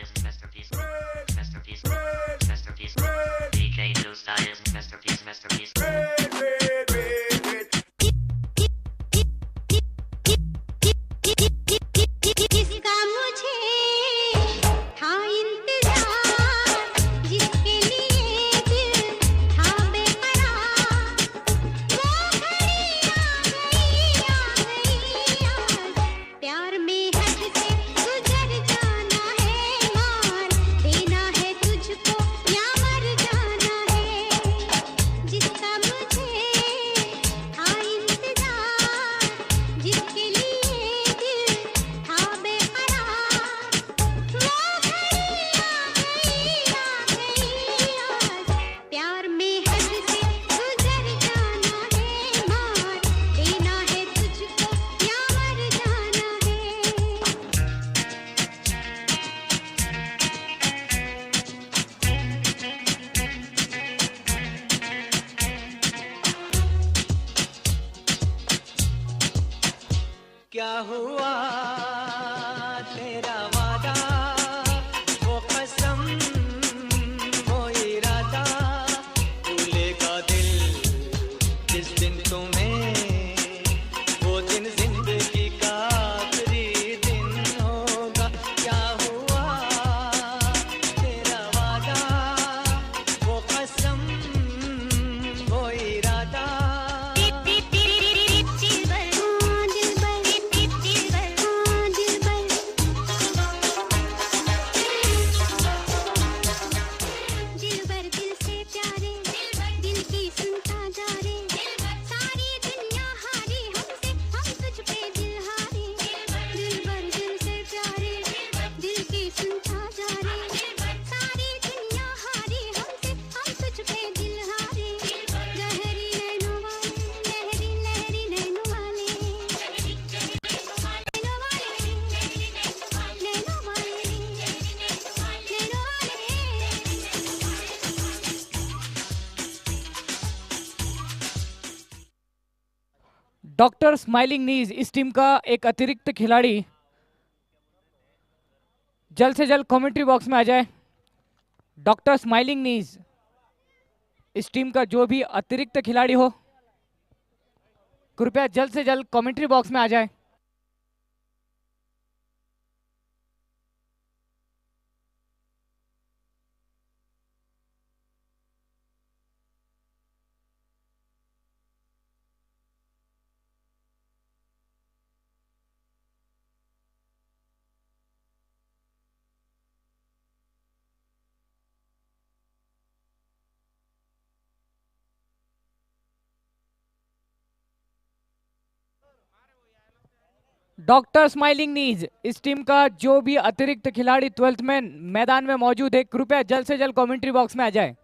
Styles masterpiece. Masterpiece. Masterpiece. DJ New Styles masterpiece. Masterpiece. जिसका मुझे था इंतजार, जिसके लिए दिल था बेकरार, वो घड़ी आ गई आज, प्यार में हद से गुजर जाना है मार देना है तुझको या मर जाना है। जिसका मुझे था इंतजार, जिसके लिए दिल था बेकरार, वो घड़ी आ गई आज, प्यार में हद से गुजर जाना है मार देना है तुझको या मर जाना है। क्या हुआ तेरा वादा, वो कसम, वो इरादा, भूलेगा दिल जिस दिन तुम्हें, वो दिन जिंदगी का आखिरी दिन होगा। क्या हुआ तेरा वादा, वो कसम, वो इरादा। दिलबर दिल से प्यारे, दिल की सुनता जा रे, सारी दुनिया हारी हमसे, हम तुझ पे दिल हारे। दिलबर दिल से प्यारे, दिल की सुनता जा रे, सारी दुनिया हारी हमसे, हम तुझ पे दिल हारे। लहरी नैनों वाले, लहरी लहरी नैनों वाले, नैनों वाले, नैनों वाले, नैनों वाले। डॉक्टर स्माइलिंग नीज इस टीम का एक अतिरिक्त खिलाड़ी जल्द से जल्द कमेंट्री बॉक्स में आ जाए। डॉक्टर स्माइलिंग नीज इस टीम का जो भी अतिरिक्त खिलाड़ी हो कृपया जल्द से जल्द कमेंट्री बॉक्स में आ जाए। डॉक्टर स्माइलिंग नीज इस टीम का जो भी अतिरिक्त खिलाड़ी 12th में मैदान में मौजूद है कृपया जल्द से जल्द कमेंट्री बॉक्स में आ जाए।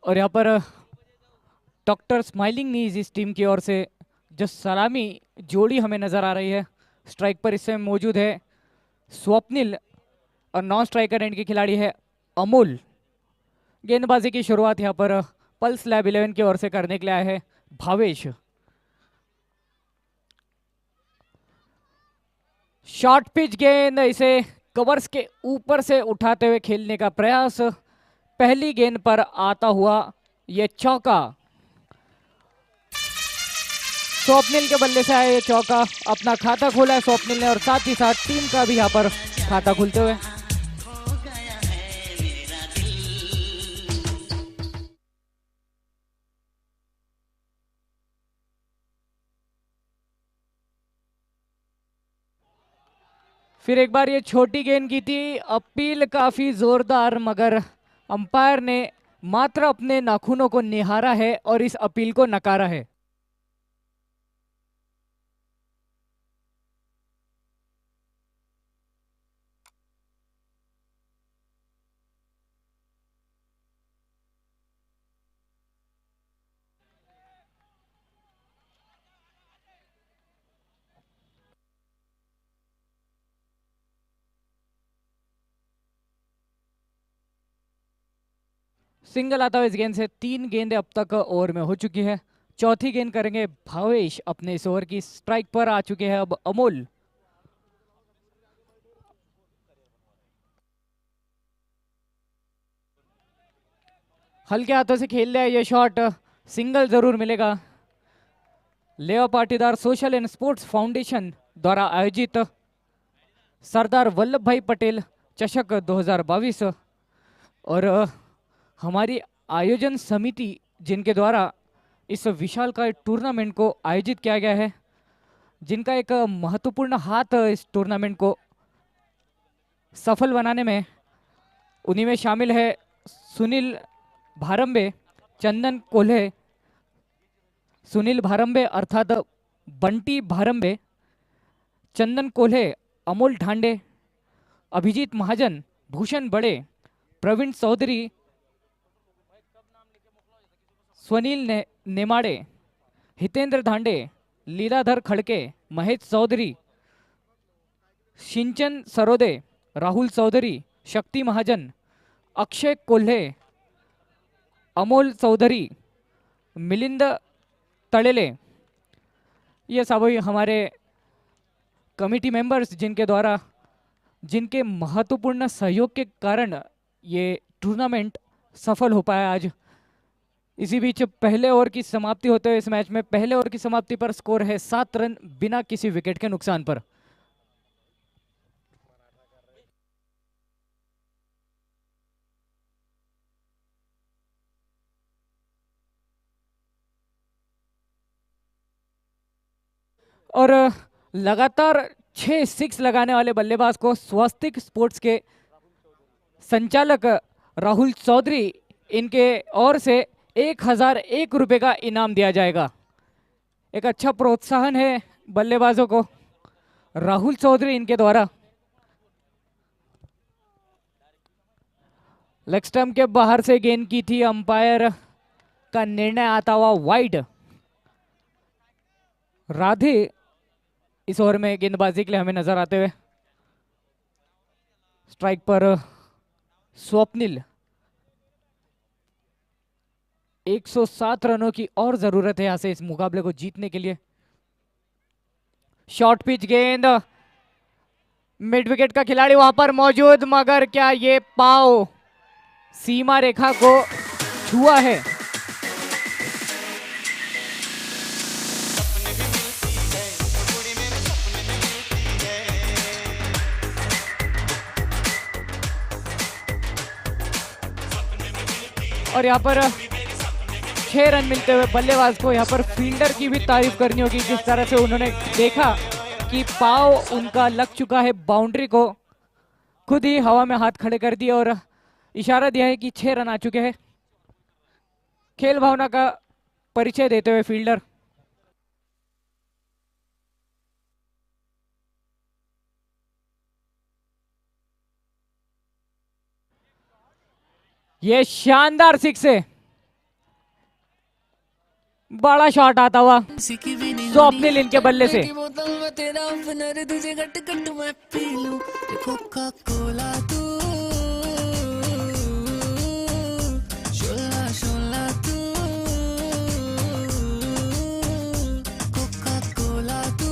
और यहाँ पर डॉक्टर स्माइलिंग नीज इस टीम की ओर से जो सलामी जोड़ी हमें नजर आ रही है। स्ट्राइक पर इस समय मौजूद है स्वप्निल और नॉन स्ट्राइकर एंड के खिलाड़ी है अमोल। गेंदबाजी की शुरुआत यहाँ पर पल्स लैब 11 की ओर से करने के लिए आया है भावेश। शॉर्ट पिच गेंद, इसे कवर्स के ऊपर से उठाते हुए खेलने का प्रयास। पहली गेंद पर आता हुआ ये चौका। स्वप्निल के बल्ले से आया ये चौका। अपना खाता खोला है स्वप्निल ने और साथ ही साथ टीम का भी यहाँ पर खाता खुलते हुए। फिर एक बार ये छोटी गेंद की थी, अपील काफी जोरदार, मगर अंपायर ने मात्र अपने नाखूनों को निहारा है और इस अपील को नकारा है। सिंगल आता हुआ इस गेंद से 3 गेंदें अब तक ओवर में हो चुकी है। चौथी गेंद करेंगे भावेश अपने इस ओवर की। स्ट्राइक पर आ चुके हैं अब अमोल। हल्के हाथों से खेल लिया ये शॉट, सिंगल जरूर मिलेगा। लेवा Patidar social and sports foundation द्वारा आयोजित सरदार वल्लभ भाई पटेल चषक 2022 और हमारी आयोजन समिति जिनके द्वारा इस विशालकाय टूर्नामेंट को आयोजित किया गया है, जिनका एक महत्वपूर्ण हाथ इस टूर्नामेंट को सफल बनाने में, उन्हीं में शामिल है सुनील भारंबे, चंदन कोल्हे, सुनील भारंबे अर्थात बंटी भारंबे, चंदन कोल्हे, अमोल ढांडे, अभिजीत महाजन, भूषण बड़े, प्रवीण चौधरी, स्वनील नेमाड़े, हितेंद्र धांडे, लीलाधर खड़के, महेश चौधरी, सिंचन सरोदे, राहुल चौधरी, शक्ति महाजन, अक्षय कोल्हे, अमोल चौधरी, मिलिंद तड़ेले, ये सभी हमारे कमिटी मेंबर्स जिनके द्वारा, जिनके महत्वपूर्ण सहयोग के कारण ये टूर्नामेंट सफल हो पाया आज। इसी बीच पहले ओवर की समाप्ति होते हुए इस मैच में पहले ओवर की समाप्ति पर स्कोर है 7 रन बिना किसी विकेट के नुकसान पर। और लगातार 6 सिक्स लगाने वाले बल्लेबाज को स्वस्तिक स्पोर्ट्स के संचालक राहुल चौधरी इनके ओर से 1001 रुपये का इनाम दिया जाएगा। एक अच्छा प्रोत्साहन है बल्लेबाजों को राहुल चौधरी इनके द्वारा। लेग स्टंप के बाहर से गेंद की थी, अंपायर का निर्णय आता हुआ वाइड। राधे इस ओवर में गेंदबाजी के लिए हमें नजर आते हुए। स्ट्राइक पर स्वप्निल। 107 रनों की और जरूरत है यहां से इस मुकाबले को जीतने के लिए। शॉर्ट पिच गेंद, मिड विकेट का खिलाड़ी वहां पर मौजूद, मगर क्या ये पाव सीमा रेखा को छुआ है? और यहाँ पर 6 रन मिलते हुए बल्लेबाज को यहाँ पर फील्डर की भी तारीफ करनी होगी, जिस तरह से उन्होंने देखा कि पाव उनका लग चुका है बाउंड्री को, खुद ही हवा में हाथ खड़े कर दिए और इशारा दिया है कि 6 रन आ चुके हैं। खेल भावना का परिचय देते हुए फील्डर। ये शानदार सिक्स है, बड़ा शॉट आता हुआ स्वप्निल इनके बल्ले से। बोतल में तेरा अपनर तुझे गट गट मैं पी लूं कोका कोला तू शोला शोला तू कोका कोला तू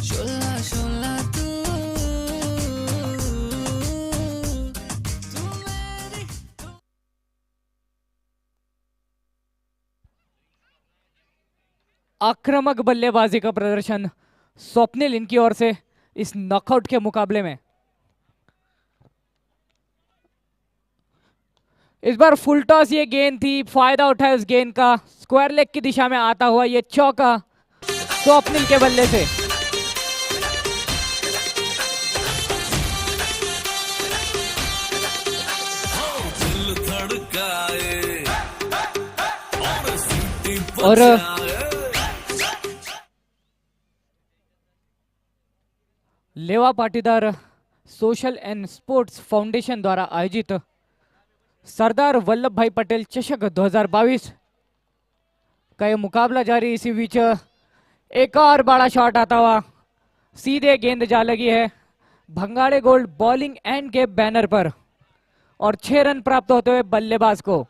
शोला शोला तू आक्रामक बल्लेबाजी का प्रदर्शन स्वप्निल इनकी ओर से इस नॉकआउट के मुकाबले में। इस बार फुल टॉस ये गेंद थी, फायदा उठाया उस गेंद का, स्क्वायर लेग की दिशा में आता हुआ ये चौका स्वप्निल के बल्ले से। और लेवा Patidar social and sports foundation द्वारा आयोजित सरदार वल्लभ भाई पटेल चषक 2022 का ये मुकाबला जारी। इसी बीच एक और बड़ा शॉट आता हुआ, सीधे गेंद जा लगी है भंगाड़े गोल्ड बॉलिंग एंड के बैनर पर और 6 रन प्राप्त होते हुए बल्लेबाज को।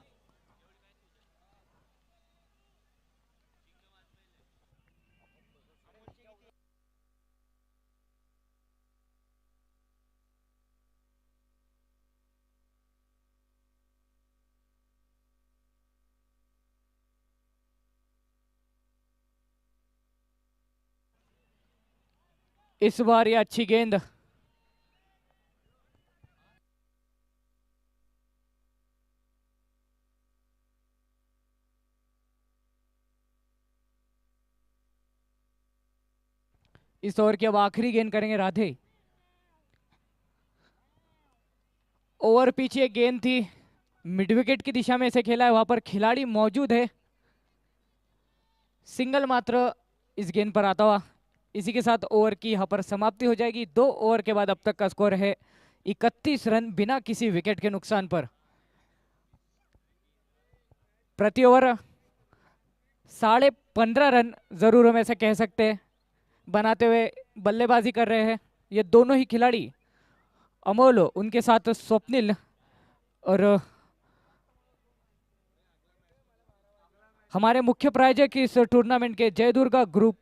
इस बार ये अच्छी गेंद इस ओवर की अब आखिरी गेंद करेंगे राधे। ओवर पीछे एक गेंद थी, मिड विकेट की दिशा में इसे खेला है, वहां पर खिलाड़ी मौजूद है, सिंगल मात्र इस गेंद पर आता हुआ। इसी के साथ ओवर की यहाँ पर समाप्ति हो जाएगी। 2 ओवर के बाद अब तक का स्कोर है 31 रन बिना किसी विकेट के नुकसान पर। प्रति ओवर 15.5 रन जरूर हम ऐसे कह सकते हैं बनाते हुए बल्लेबाजी कर रहे हैं ये दोनों ही खिलाड़ी, अमोल उनके साथ स्वप्निल और हमारे मुख्य प्रायोजक इस टूर्नामेंट के जय दुर्गा ग्रुप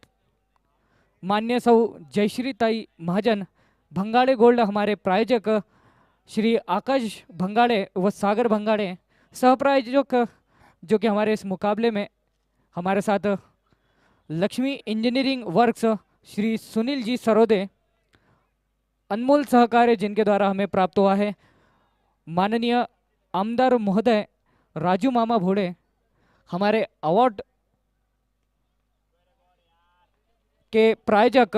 मान्य सौ जयश्री ताई महाजन, भंगाड़े गोल्ड हमारे प्रायोजक श्री आकाश भंगाड़े व सागर भंगाड़े, सह प्रायोजक जो कि हमारे इस मुकाबले में हमारे साथ लक्ष्मी इंजीनियरिंग वर्क्स श्री सुनील जी सरोदे, अनमोल सहकार्य जिनके द्वारा हमें प्राप्त हुआ है माननीय आमदार महोदय राजू मामा भोड़े, हमारे अवार्ड के प्रायोजक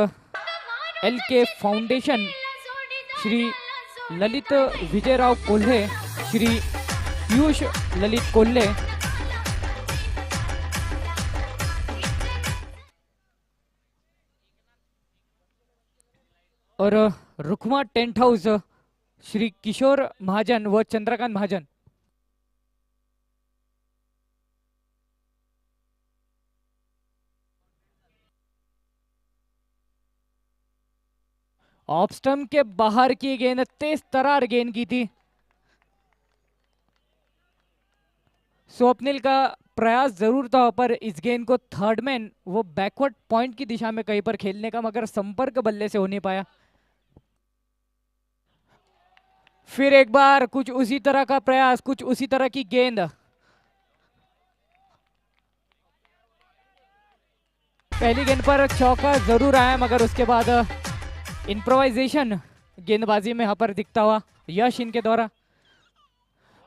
LK फाउंडेशन श्री ललित विजयराव कोल्हे, श्री पीयूष ललित कोल्हे, और रुकमा टेंट हाउस श्री किशोर महाजन व चंद्रकांत महाजन। ऑफ स्टंप के बाहर की गेंद तेज तरार गेंद की थी। स्वप्निल का प्रयास जरूर था पर इस गेंद को थर्ड मैन वो बैकवर्ड पॉइंट की दिशा में कहीं पर खेलने का, मगर संपर्क बल्ले से हो नहीं पाया। फिर एक बार कुछ उसी तरह का प्रयास, कुछ उसी तरह की गेंद। पहली गेंद पर चौका जरूर आया मगर उसके बाद इम्प्रोवाइजेशन गेंदबाजी में यहाँ पर दिखता हुआ यश इनके द्वारा,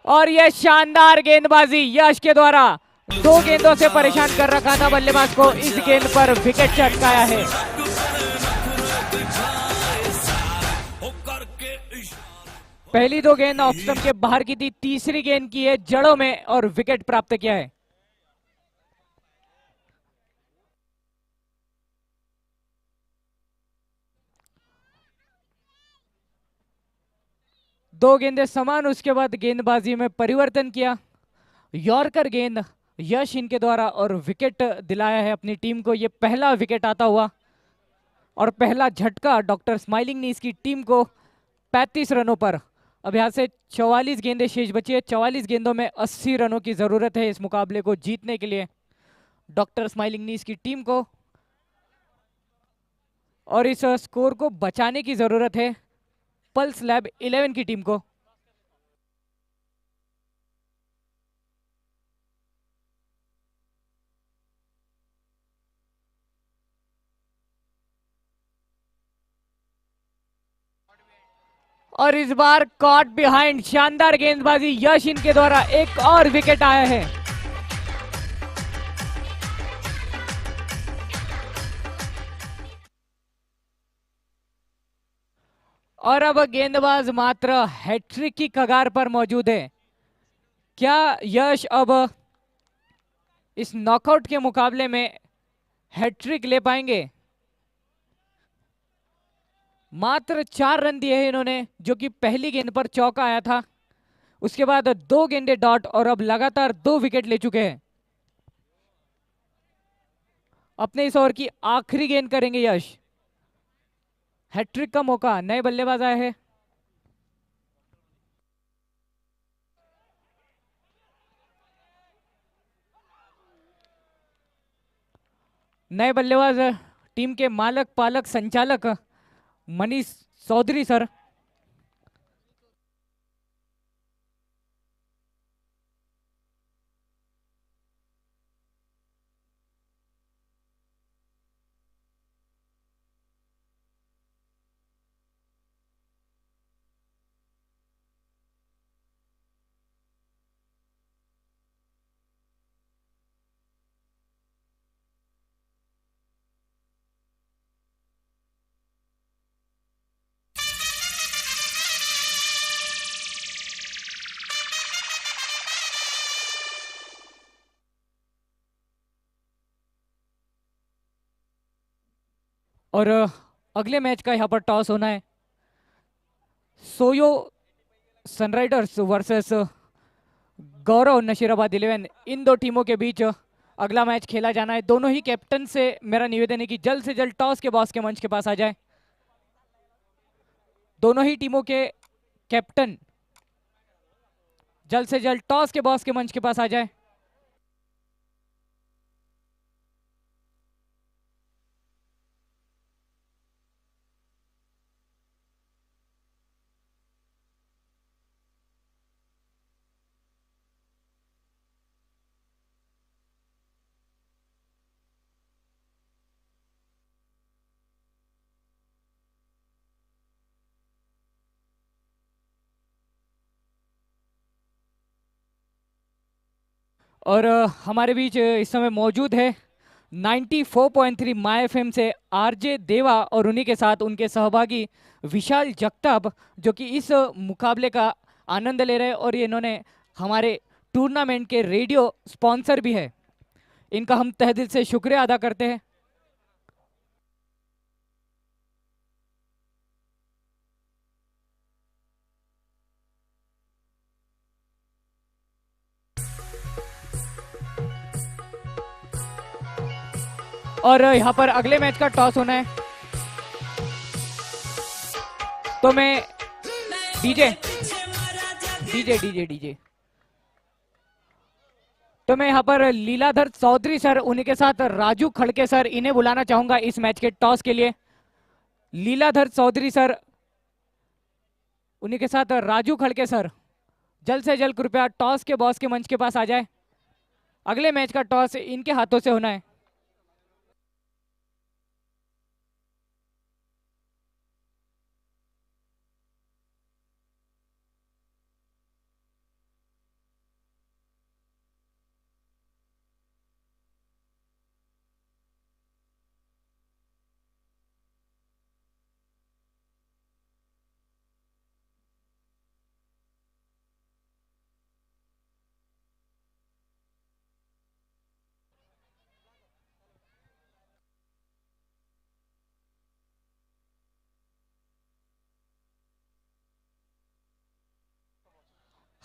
और यह शानदार गेंदबाजी यश के द्वारा 2 गेंदों से परेशान कर रखा था बल्लेबाज को, इस गेंद पर विकेट चटकाया है। पहली 2 गेंद ऑफ स्टंप के बाहर की थी, तीसरी गेंद की है जड़ों में और विकेट प्राप्त किया है। दो गेंदें समान, उसके बाद गेंदबाजी में परिवर्तन किया यॉर्कर गेंद यश इनके द्वारा और विकेट दिलाया है अपनी टीम को। ये पहला विकेट आता हुआ और पहला झटका डॉक्टर स्माइलिंग ने इसकी टीम को 35 रनों पर। अब यहाँ से 44 गेंदें शेष बची है। 44 गेंदों में 80 रनों की जरूरत है इस मुकाबले को जीतने के लिए डॉक्टर स्माइलिंग ने इसकी टीम को, और इस स्कोर को बचाने की जरूरत है पल्स लैब 11 की टीम को। और इस बार कॉट बिहाइंड, शानदार गेंदबाजी यश इनके द्वारा, एक और विकेट आया है। और अब गेंदबाज मात्र हैट्रिक की कगार पर मौजूद है। क्या यश अब इस नॉकआउट के मुकाबले में हैट्रिक ले पाएंगे? मात्र 4 रन दिए हैं इन्होंने, जो कि पहली गेंद पर चौका आया था। उसके बाद 2 गेंदे डॉट और अब लगातार 2 विकेट ले चुके हैं। अपने इस ओवर की आखिरी गेंद करेंगे यश। हैट्रिक का मौका, नए बल्लेबाज आए हैं। नए बल्लेबाज टीम के मालक पालक संचालक मनीष चौधरी सर। और अगले मैच का यहाँ पर टॉस होना है। सोयो सनराइजर्स वर्सेस गौरव नशीराबाद 11, इन दो टीमों के बीच अगला मैच खेला जाना है। दोनों ही कैप्टन से मेरा निवेदन है कि जल्द से जल्द टॉस के बॉस के मंच के पास आ जाए। दोनों ही टीमों के कैप्टन जल्द से जल्द टॉस के बॉस के मंच के पास आ जाए। और हमारे बीच इस समय मौजूद है 94.3 माय एफएम से आरजे देवा और उन्हीं के साथ उनके सहभागी विशाल जगताप, जो कि इस मुकाबले का आनंद ले रहे हैं और ये इन्होंने हमारे टूर्नामेंट के रेडियो स्पॉन्सर भी है। इनका हम तहे दिल से शुक्रिया अदा करते हैं। और यहाँ पर अगले मैच का टॉस होना है, तो मैं डीजे तो मैं यहाँ पर लीलाधर चौधरी सर, उन्हीं के साथ राजू खड़के सर, इन्हें बुलाना चाहूंगा इस मैच के टॉस के लिए। लीलाधर चौधरी सर, उन्हीं के साथ राजू खड़के सर, जल्द से जल्द कृपया टॉस के बॉस के मंच के पास आ जाए। अगले मैच का टॉस इनके हाथों से होना है।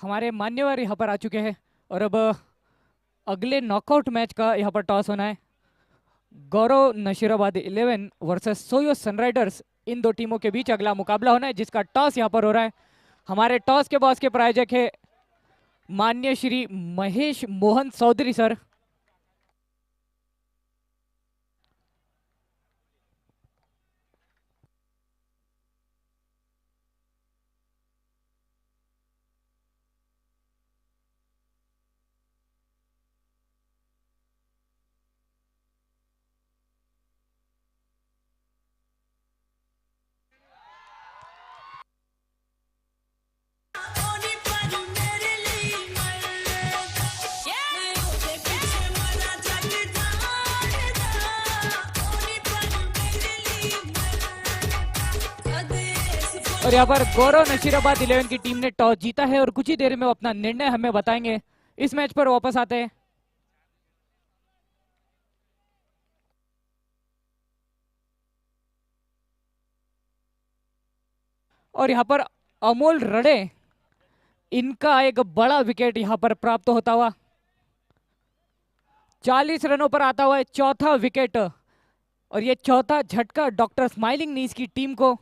हमारे मान्यवर यहाँ पर आ चुके हैं और अब अगले नॉकआउट मैच का यहाँ पर टॉस होना है। गौरव नशीराबाद 11 वर्सेस सोयो सनराइजर्स, इन दो टीमों के बीच अगला मुकाबला होना है, जिसका टॉस यहाँ पर हो रहा है। हमारे टॉस के बॉस के प्रायोजक है माननीय श्री महेश मोहन चौधरी सर। और यहाँ पर गौरव नशीराबाद 11 की टीम ने टॉस जीता है और कुछ ही देर में वो अपना निर्णय हमें बताएंगे। इस मैच पर वापस आते हैं। और यहाँ पर अमोल रड़े, इनका एक बड़ा विकेट यहाँ पर प्राप्त होता हुआ, 40 रनों पर आता हुआ है चौथा विकेट। और ये चौथा झटका डॉक्टर स्माइलिंग नीज की टीम को।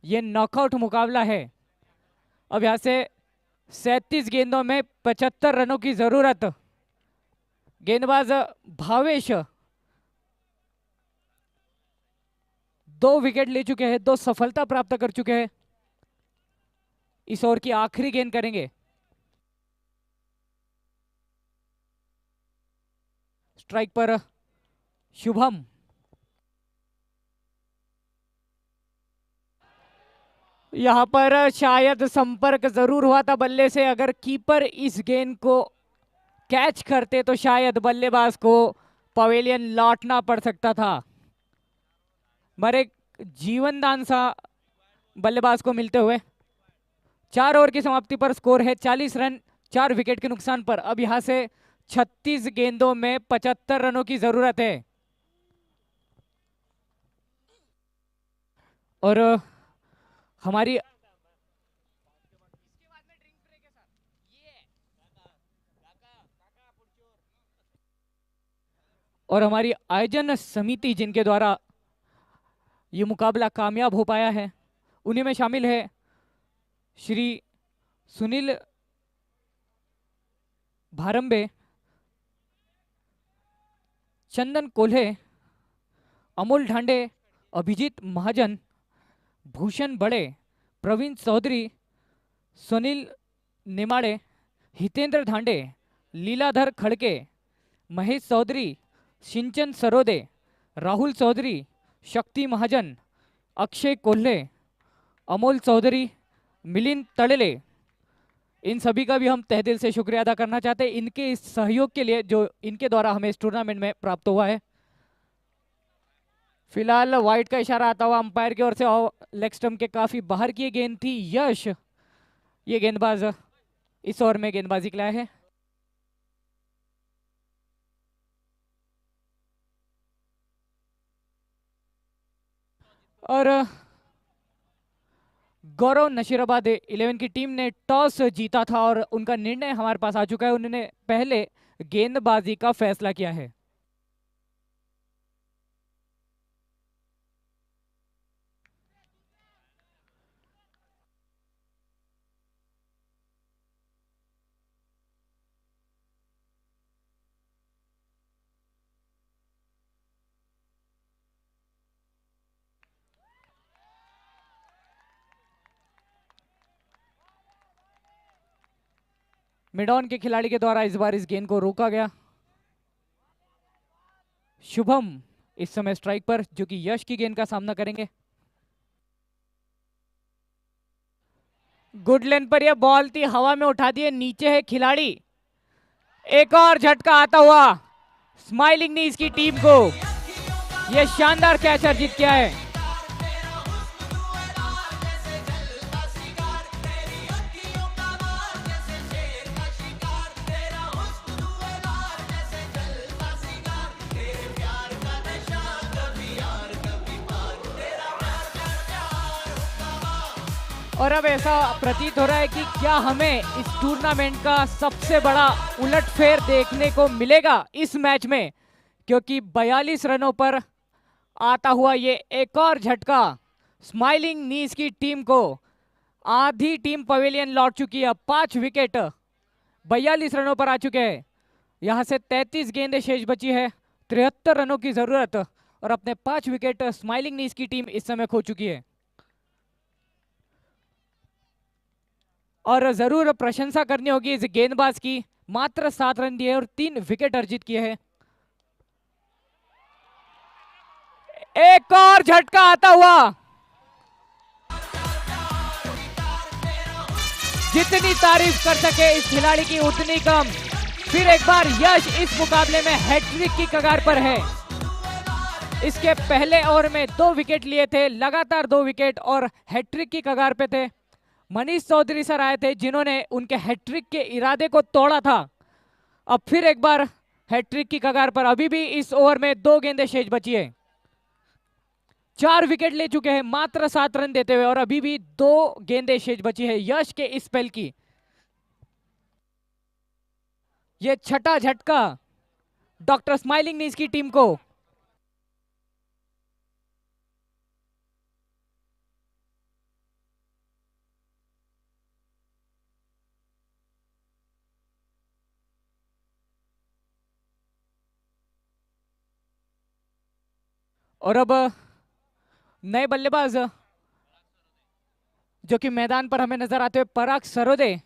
ये नॉकआउट मुकाबला है। अब यहाँ से 37 गेंदों में 75 रनों की जरूरत। गेंदबाज भावेश 2 विकेट ले चुके हैं, 2 सफलता प्राप्त कर चुके हैं। इस ओवर की आखिरी गेंद करेंगे। स्ट्राइक पर शुभम, यहां पर शायद संपर्क जरूर हुआ था बल्ले से। अगर कीपर इस गेंद को कैच करते तो शायद बल्लेबाज को पवेलियन लौटना पड़ सकता था, मगर एक जीवनदान सा बल्लेबाज को मिलते हुए। 4 ओवर की समाप्ति पर स्कोर है 40 रन 4 विकेट के नुकसान पर। अब यहां से 36 गेंदों में 75 रनों की जरूरत है। और हमारी आयोजन समिति जिनके द्वारा ये मुकाबला कामयाब हो पाया है, उन्हीं में शामिल है श्री सुनील भारंबे, चंदन कोल्हे, अमोल ढांडे, अभिजीत महाजन, भूषण बड़े, प्रवीण चौधरी, सुनील निमाड़े, हितेंद्र धांडे, लीलाधर खड़के, महेश चौधरी, सिंचन सरोदे, राहुल चौधरी, शक्ति महाजन, अक्षय कोल्हे, अमोल चौधरी, मिलिंद तड़ले, इन सभी का भी हम तहे दिल से शुक्रिया अदा करना चाहते हैं इनके इस सहयोग के लिए जो इनके द्वारा हमें इस टूर्नामेंट में प्राप्त हुआ है। फिलहाल वाइड का इशारा आता हुआ अंपायर की ओर से, लेग स्टंप के काफी बाहर की गेंद थी। यश, ये गेंदबाज इस ओवर में गेंदबाजी के लिए है। और गौरव नशीराबाद 11 की टीम ने टॉस जीता था और उनका निर्णय हमारे पास आ चुका है। उन्होंने पहले गेंदबाजी का फैसला किया है। मिडॉन के खिलाड़ी के द्वारा इस बार इस गेंद को रोका गया। शुभम इस समय स्ट्राइक पर, जो कि यश की गेंद का सामना करेंगे। गुड लेंथ पर यह बॉल थी, हवा में उठा दिए, नीचे है खिलाड़ी। एक और झटका आता हुआ स्माइलिंग नीज की टीम को। यह शानदार कैच अर्जित किया है। और अब ऐसा प्रतीत हो रहा है कि क्या हमें इस टूर्नामेंट का सबसे बड़ा उलटफेर देखने को मिलेगा इस मैच में, क्योंकि 42 रनों पर आता हुआ ये एक और झटका स्माइलिंग नीज की टीम को। आधी टीम पवेलियन लौट चुकी है, 5 विकेट 42 रनों पर आ चुके हैं। यहां से 33 गेंदें शेष बची है, 73 रनों की जरूरत, और अपने 5 विकेट स्माइलिंग नीज की टीम इस समय खो चुकी है। और जरूर प्रशंसा करनी होगी इस गेंदबाज की, मात्र 7 रन दिए और 3 विकेट अर्जित किए हैं। एक और झटका आता हुआ, जितनी तारीफ कर सके इस खिलाड़ी की उतनी कम। फिर एक बार यश इस मुकाबले में हैट्रिक की कगार पर है। इसके पहले ओवर में 2 विकेट लिए थे, लगातार 2 विकेट, और हैट्रिक की कगार पे थे। मनीष चौधरी सर आए थे जिन्होंने उनके हैट्रिक के इरादे को तोड़ा था। अब फिर एक बार हैट्रिक की कगार पर, अभी भी इस ओवर में 2 गेंदें शेष बची है। 4 विकेट ले चुके हैं मात्र 7 रन देते हुए, और अभी भी 2 गेंदें शेष बची है यश के इस स्पेल की। ये छठा झटका डॉक्टर स्माइलिंग नीज की टीम को। और अब नए बल्लेबाज जो कि मैदान पर हमें नजर आते हुए पराग सरोदे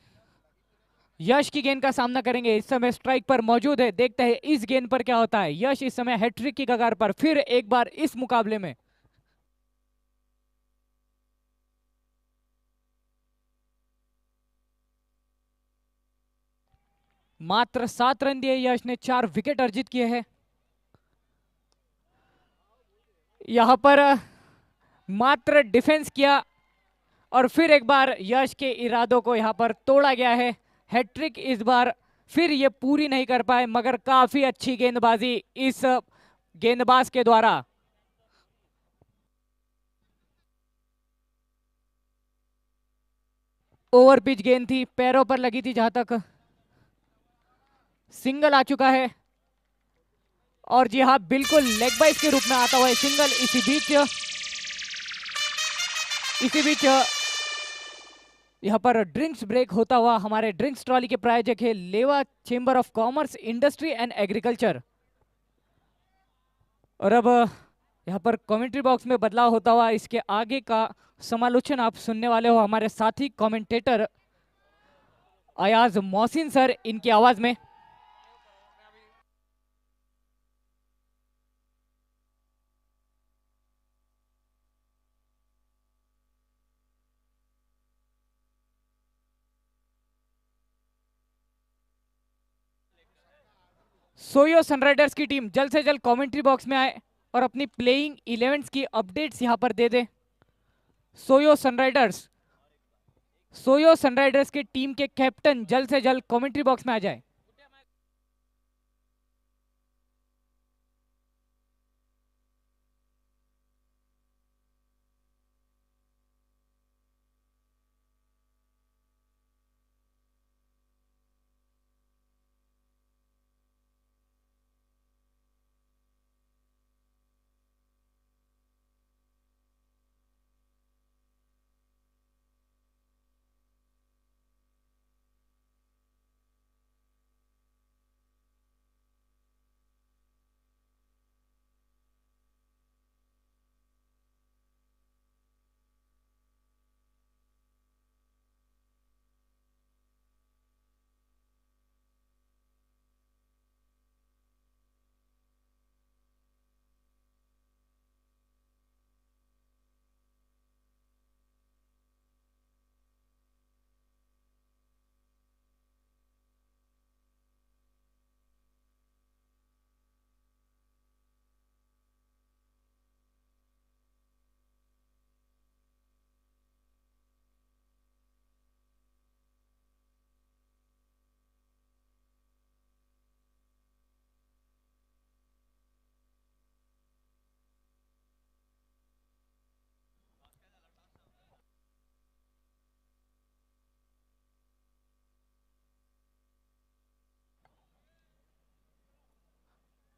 यश की गेंद का सामना करेंगे। इस समय स्ट्राइक पर मौजूद है, देखते हैं इस गेंद पर क्या होता है। यश इस समय हैट्रिक की कगार पर फिर एक बार इस मुकाबले में। मात्र 7 रन दिए यश ने, 4 विकेट अर्जित किए हैं। यहां पर मात्र डिफेंस किया और फिर एक बार यश के इरादों को यहां पर तोड़ा गया है। हैट्रिक इस बार फिर ये पूरी नहीं कर पाए, मगर काफी अच्छी गेंदबाजी इस गेंदबाज के द्वारा। ओवर पिच गेंद थी, पैरों पर लगी थी, जहां तक सिंगल आ चुका है। और जी हाँ, बिल्कुल लेग बाइस के रूप में आता हुआ है सिंगल। इसी बीच यहाँ पर ड्रिंक्स ब्रेक होता हुआ हमारे ड्रिंक्स ट्रॉली के प्रायोजक है लेवा chamber of commerce, industry and agriculture. और अब यहाँ पर कमेंट्री बॉक्स में बदलाव होता हुआ इसके आगे का समालोचन आप सुनने वाले हो हमारे साथी कमेंटेटर अयाज मोहसिन सर इनकी आवाज में। सोयो सनराइजर्स की टीम जल्द से जल्द कमेंट्री बॉक्स में आए और अपनी प्लेइंग 11 की अपडेट्स यहां पर दे दे। सोयो सनराइजर्स के टीम के कैप्टन जल्द से जल्द कमेंट्री बॉक्स में आ जाए।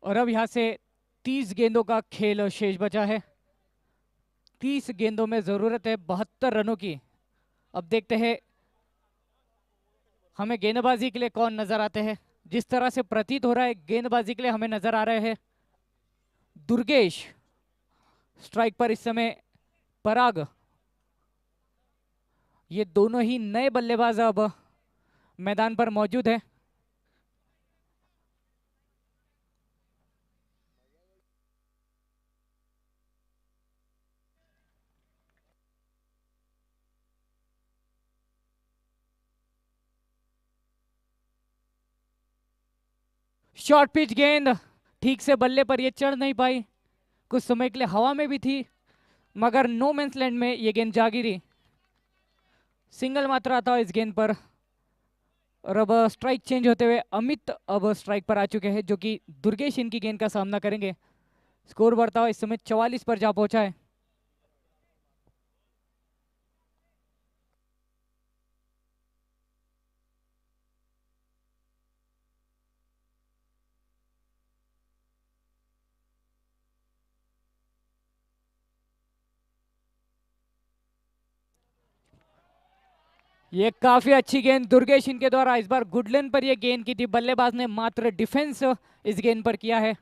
और अब यहाँ से 30 गेंदों का खेल शेष बचा है। 30 गेंदों में ज़रूरत है 72 रनों की। अब देखते हैं हमें गेंदबाजी के लिए कौन नज़र आते हैं। जिस तरह से प्रतीत हो रहा है गेंदबाजी के लिए हमें नज़र आ रहे हैं दुर्गेश, स्ट्राइक पर इस समय पराग। ये दोनों ही नए बल्लेबाज अब मैदान पर मौजूद है। शॉर्ट पिच गेंद ठीक से बल्ले पर ये चढ़ नहीं पाई, कुछ समय के लिए हवा में भी थी मगर नो मैंस लैंड में ये गेंद जा गिरी। सिंगल मात्रा था इस गेंद पर। और अब स्ट्राइक चेंज होते हुए अमित अब स्ट्राइक पर आ चुके हैं जो कि दुर्गेश इनकी गेंद का सामना करेंगे। स्कोर बढ़ता हुआ इस समय 44 पर जा पहुंचा है। ये काफी अच्छी गेंद दुर्गेश इनके द्वारा इस बार गुडलैंड पर ये गेंद की थी। बल्लेबाज ने मात्र डिफेंस इस गेंद पर किया है।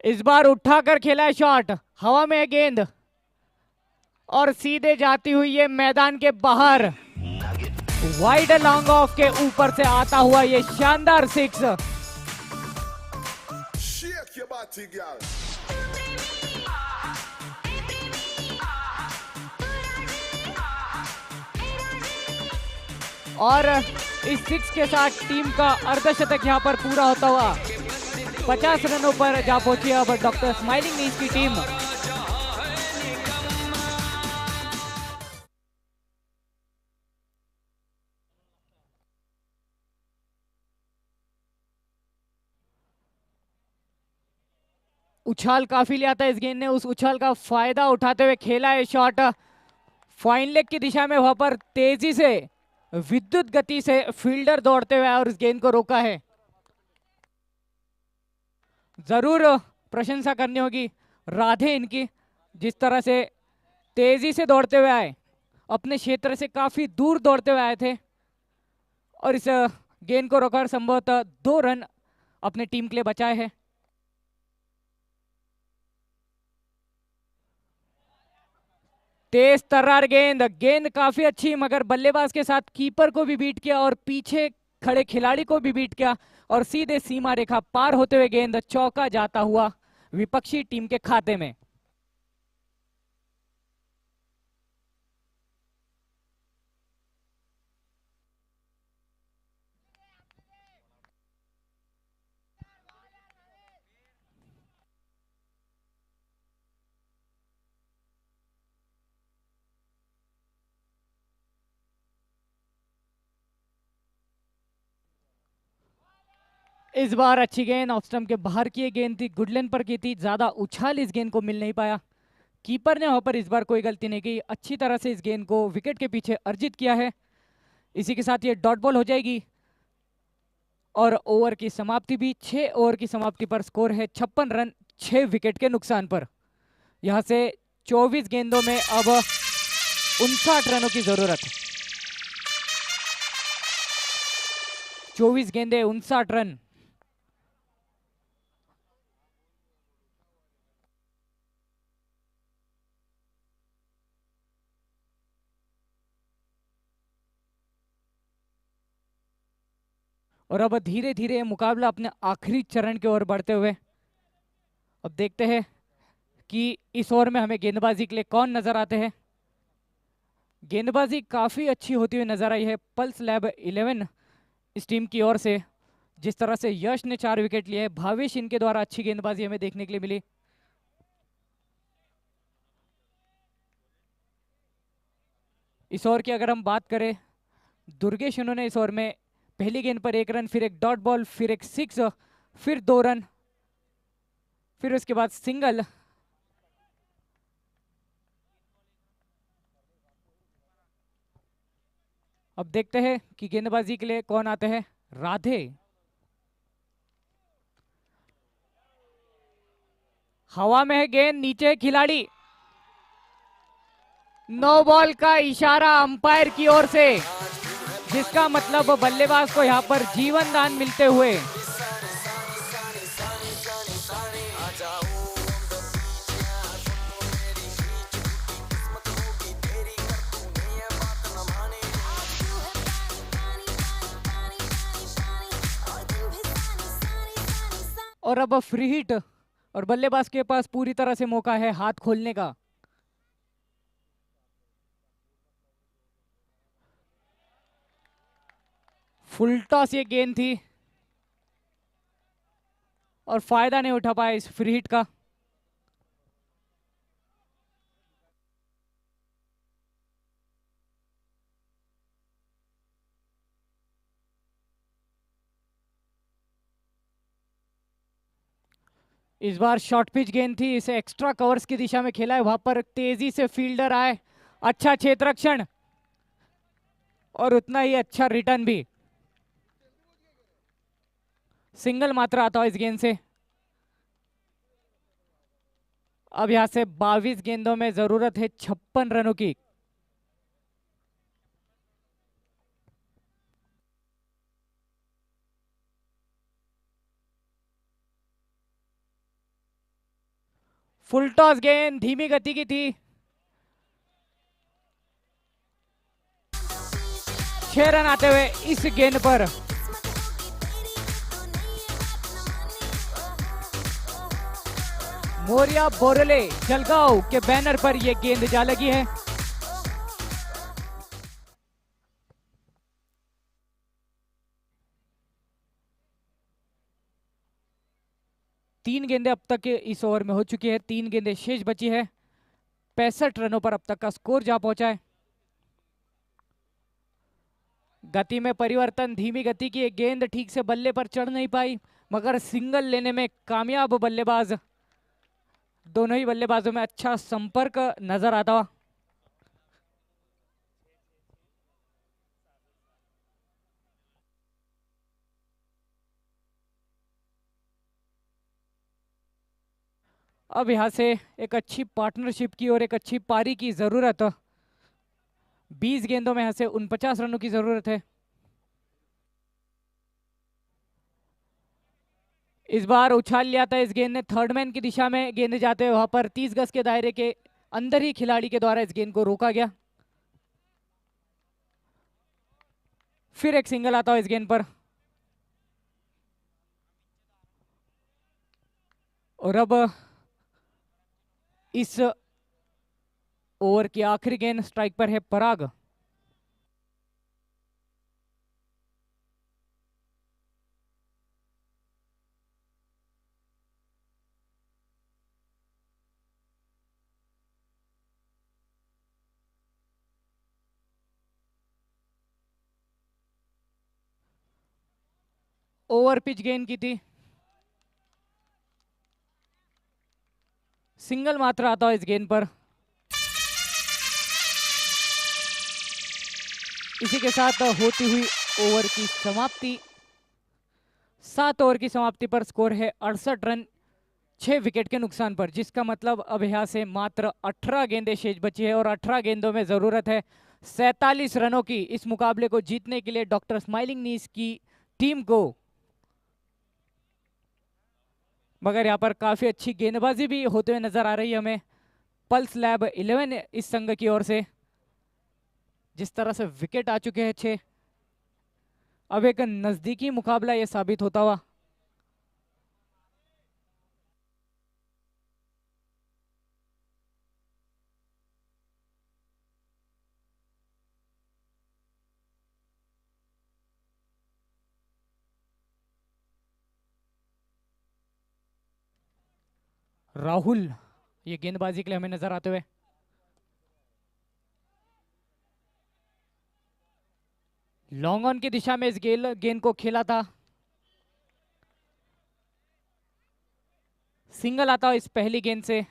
इस बार उठाकर खेला है शॉट, हवा में है गेंद और सीधे जाती हुई ये मैदान के बाहर वाइड लॉन्ग ऑफ के ऊपर से आता हुआ ये शानदार six. Shake your body, girl. और इस सिक्स के साथ टीम का अर्धशतक यहां पर पूरा होता हुआ 50 रनों पर जा पहुंची अब डॉक्टर स्माइलिंग नीज की टीम। उछाल काफी ले आता है इस गेंद ने, उस उछाल का फायदा उठाते हुए खेला है शॉट फाइन लेग की दिशा में। वहां पर तेजी से विद्युत गति से फील्डर दौड़ते हुए और इस गेंद को रोका है। जरूर प्रशंसा करनी होगी राधे इनकी, जिस तरह से तेजी से दौड़ते हुए आए, अपने क्षेत्र से काफी दूर दौड़ते हुए आए थे और इस गेंद को रोकर संभवतः 2 रन अपने टीम के लिए बचाए हैं। तेज तर्रार गेंद, गेंद काफी अच्छी मगर बल्लेबाज के साथ कीपर को भी बीट किया और पीछे खड़े खिलाड़ी को भी बीट किया और सीधे सीमा रेखा पार होते हुए गेंद चौका जाता हुआ विपक्षी टीम के खाते में। इस बार अच्छी गेंद ऑफ स्टंप के बाहर की गेंद थी, गुडलैंड पर की थी, ज्यादा उछाल इस गेंद को मिल नहीं पाया। कीपर ने वहां पर इस बार कोई गलती नहीं की, अच्छी तरह से इस गेंद को विकेट के पीछे अर्जित किया है। इसी के साथ ये डॉट बॉल हो जाएगी और ओवर की समाप्ति भी 6 ओवर की समाप्ति पर स्कोर है 56 रन 6 विकेट के नुकसान पर। यहां से 24 गेंदों में अब 59 रनों की जरूरत है। 24 गेंदे 59 रन। और अब धीरे धीरे मुकाबला अपने आखिरी चरण की ओर बढ़ते हुए अब देखते हैं कि इस ओवर में हमें गेंदबाजी के लिए कौन नजर आते हैं। गेंदबाजी काफी अच्छी होती हुई नजर आई है पल्स लैब 11 इस टीम की ओर से। जिस तरह से यश ने 4 विकेट लिए, भावेश इनके द्वारा अच्छी गेंदबाजी हमें देखने के लिए मिली। इस ओवर की अगर हम बात करें दुर्गेश उन्होंने इस ओवर में पहली गेंद पर 1 रन, फिर एक डॉट बॉल, फिर एक 6, फिर 2 रन, फिर उसके बाद सिंगल। अब देखते हैं कि गेंदबाजी के लिए कौन आते हैं। राधे हवा में है गेंद, नीचे है खिलाड़ी। नो बॉल का इशारा अंपायर की ओर से, जिसका मतलब बल्लेबाज को यहां पर जीवन दान मिलते हुए। और अब फ्री हिट, और बल्लेबाज के पास पूरी तरह से मौका है हाथ खोलने का। फुल टॉस ये गेंद थी और फायदा नहीं उठा पाया इस फ्री हिट का। इस बार शॉर्ट पिच गेंद थी, इसे एक्स्ट्रा कवर्स की दिशा में खेला है, वहां पर तेजी से फील्डर आए, अच्छा क्षेत्ररक्षण और उतना ही अच्छा रिटर्न भी। सिंगल मात्र आता है इस गेंद से। अब यहां से 22 गेंदों में जरूरत है 56 रनों की। फुल टॉस गेंद धीमी गति की थी। 6 रन आते हुए इस गेंद पर। मोरिया बोरले जलगांव के बैनर पर यह गेंद जा लगी है। तीन गेंदें अब तक इस ओवर में हो चुकी है, 3 गेंदें शेष बची है। 65 रनों पर अब तक का स्कोर जा पहुंचा है। गति में परिवर्तन, धीमी गति की एक गेंद ठीक से बल्ले पर चढ़ नहीं पाई, मगर सिंगल लेने में कामयाब बल्लेबाज। दोनों ही बल्लेबाजों में अच्छा संपर्क नजर आता हुआ। अब यहां से एक अच्छी पार्टनरशिप की और एक अच्छी पारी की जरूरत। 20 गेंदों में यहां से 49 रनों की जरूरत है। इस बार उछाल लिया था इस गेंद ने, थर्ड मैन की दिशा में गेंद जाते हुए वहां पर 30 गज के दायरे के अंदर ही खिलाड़ी के द्वारा इस गेंद को रोका गया। फिर एक सिंगल आता हुआ इस गेंद पर। और अब इस ओवर की आखिरी गेंद स्ट्राइक पर है पराग। ओवर पिच गेंद की थी, सिंगल मात्र आता है इस गेंद पर। इसी के साथ होती हुई ओवर की समाप्ति। 7 ओवर की समाप्ति पर स्कोर है 68 रन 6 विकेट के नुकसान पर, जिसका मतलब अब यहां से मात्र 18 गेंदें शेष बची है और 18 गेंदों में जरूरत है 47 रनों की इस मुकाबले को जीतने के लिए डॉक्टर स्माइलिंग नीस की टीम को। मगर यहाँ पर काफी अच्छी गेंदबाजी भी होते हुए नजर आ रही है हमें पल्स लैब 11 इस संघ की ओर से। जिस तरह से विकेट आ चुके हैं 6, अब एक नजदीकी मुकाबला यह साबित होता हुआ। राहुल ये गेंदबाजी के लिए हमें नजर आते हुए। लॉन्ग ऑन की दिशा में इस गेंद को खेला था। सिंगल आता इस पहली गेंद से।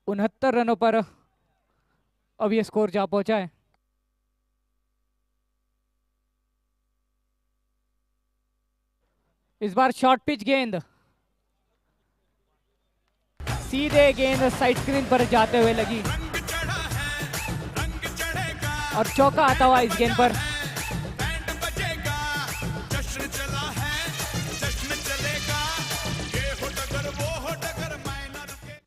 उनहत्तर रनों पर अब ये स्कोर जा पहुंचा है। इस बार शॉर्ट पिच गेंद, सीधे गेंद साइड स्क्रीन पर जाते हुए लगी और चौका आता हुआ इस गेंद पर। जश्न चला है, जश्न चलेगा, ये हो डगर वो हो डगर, मैं न रुके।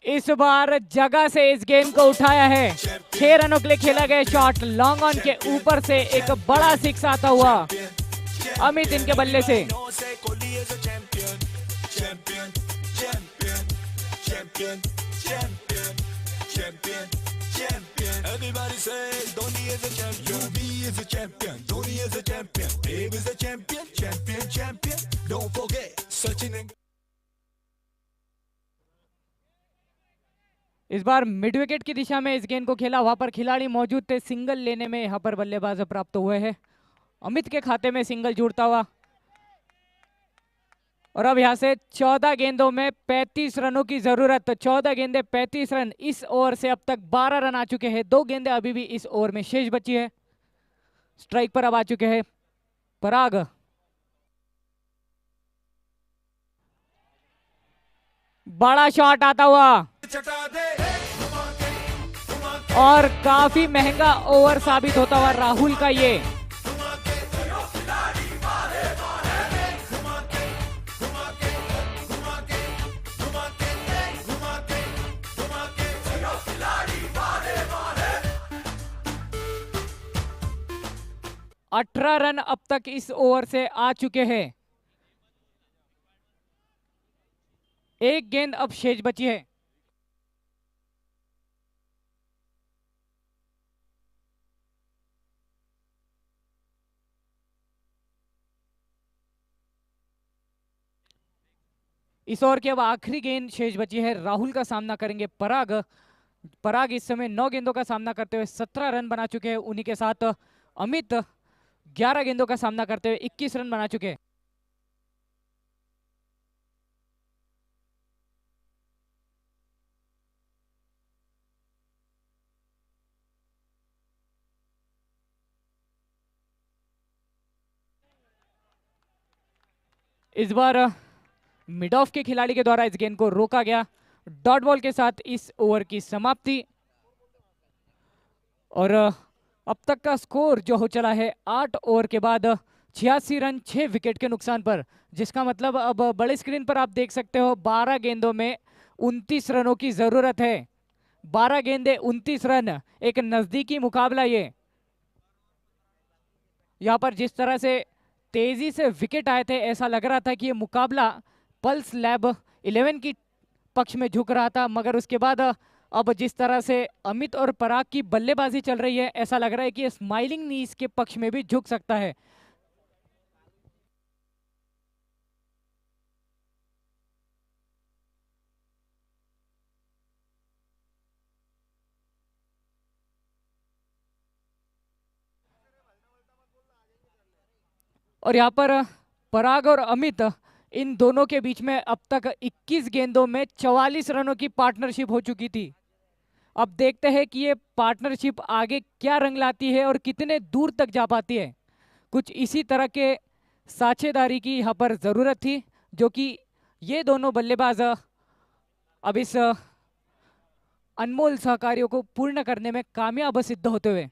इस बार जगह से इस गेंद को उठाया है। 6 रनों के लिए खेला गया शॉट। लॉन्ग ऑन के ऊपर से एक बड़ा सिक्स आता हुआ अमित इनके बल्ले से। Everybody say Dhoni is a champion, UV is a champion, Dhoni is a champion, Dave is a champion, champion, champion. Don't forget Sachin and इस बार मिड विकेट की दिशा में इस गेंद को खेला। वहां पर खिलाड़ी मौजूद थे। सिंगल लेने में यहां पर बल्लेबाज प्राप्त हुए हैं। अमित के खाते में सिंगल जुड़ता हुआ और अब यहां से 14 गेंदों में 35 रनों की जरूरत। तो 14 गेंदे 35 रन। इस ओवर से अब तक 12 रन आ चुके हैं। 2 गेंदें अभी भी इस ओवर में शेष बची है। स्ट्राइक पर अब आ चुके हैं पराग। बड़ा शॉट आता हुआ और काफी महंगा ओवर साबित होता हुआ राहुल का ये। अठारह रन अब तक इस ओवर से आ चुके हैं। एक गेंद अब शेष बची है। इस ओवर की अब आखिरी गेंद शेष बची है। राहुल का सामना करेंगे पराग। पराग इस समय 9 गेंदों का सामना करते हुए 17 रन बना चुके हैं। उन्हीं के साथ अमित 11 गेंदों का सामना करते हुए 21 रन बना चुके हैं। इस बार मिड ऑफ के खिलाड़ी के द्वारा इस गेंद को रोका गया। डॉट बॉल के साथ इस ओवर की समाप्ति और अब तक का स्कोर जो हो चला है 8 ओवर के बाद 86 रन 6 विकेट के नुकसान पर, जिसका मतलब अब बड़े स्क्रीन पर आप देख सकते हो 12 गेंदों में 29 रनों की जरूरत है। 12 गेंदे 29 रन, एक नजदीकी मुकाबला ये। यहां पर जिस तरह से तेजी से विकेट आए थे, ऐसा लग रहा था कि ये मुकाबला पल्स लैब 11 की पक्ष में झुक रहा था, मगर उसके बाद अब जिस तरह से अमित और पराग की बल्लेबाजी चल रही है, ऐसा लग रहा है कि स्माइलिंग नीज के पक्ष में भी झुक सकता है। और यहाँ पर पराग और अमित, इन दोनों के बीच में अब तक 21 गेंदों में 44 रनों की पार्टनरशिप हो चुकी थी। अब देखते हैं कि ये पार्टनरशिप आगे क्या रंग लाती है और कितने दूर तक जा पाती है। कुछ इसी तरह के साझेदारी की यहाँ पर ज़रूरत थी, जो कि ये दोनों बल्लेबाज अब इस अनमोल सहकार्यों को पूर्ण करने में कामयाब सिद्ध होते हुए।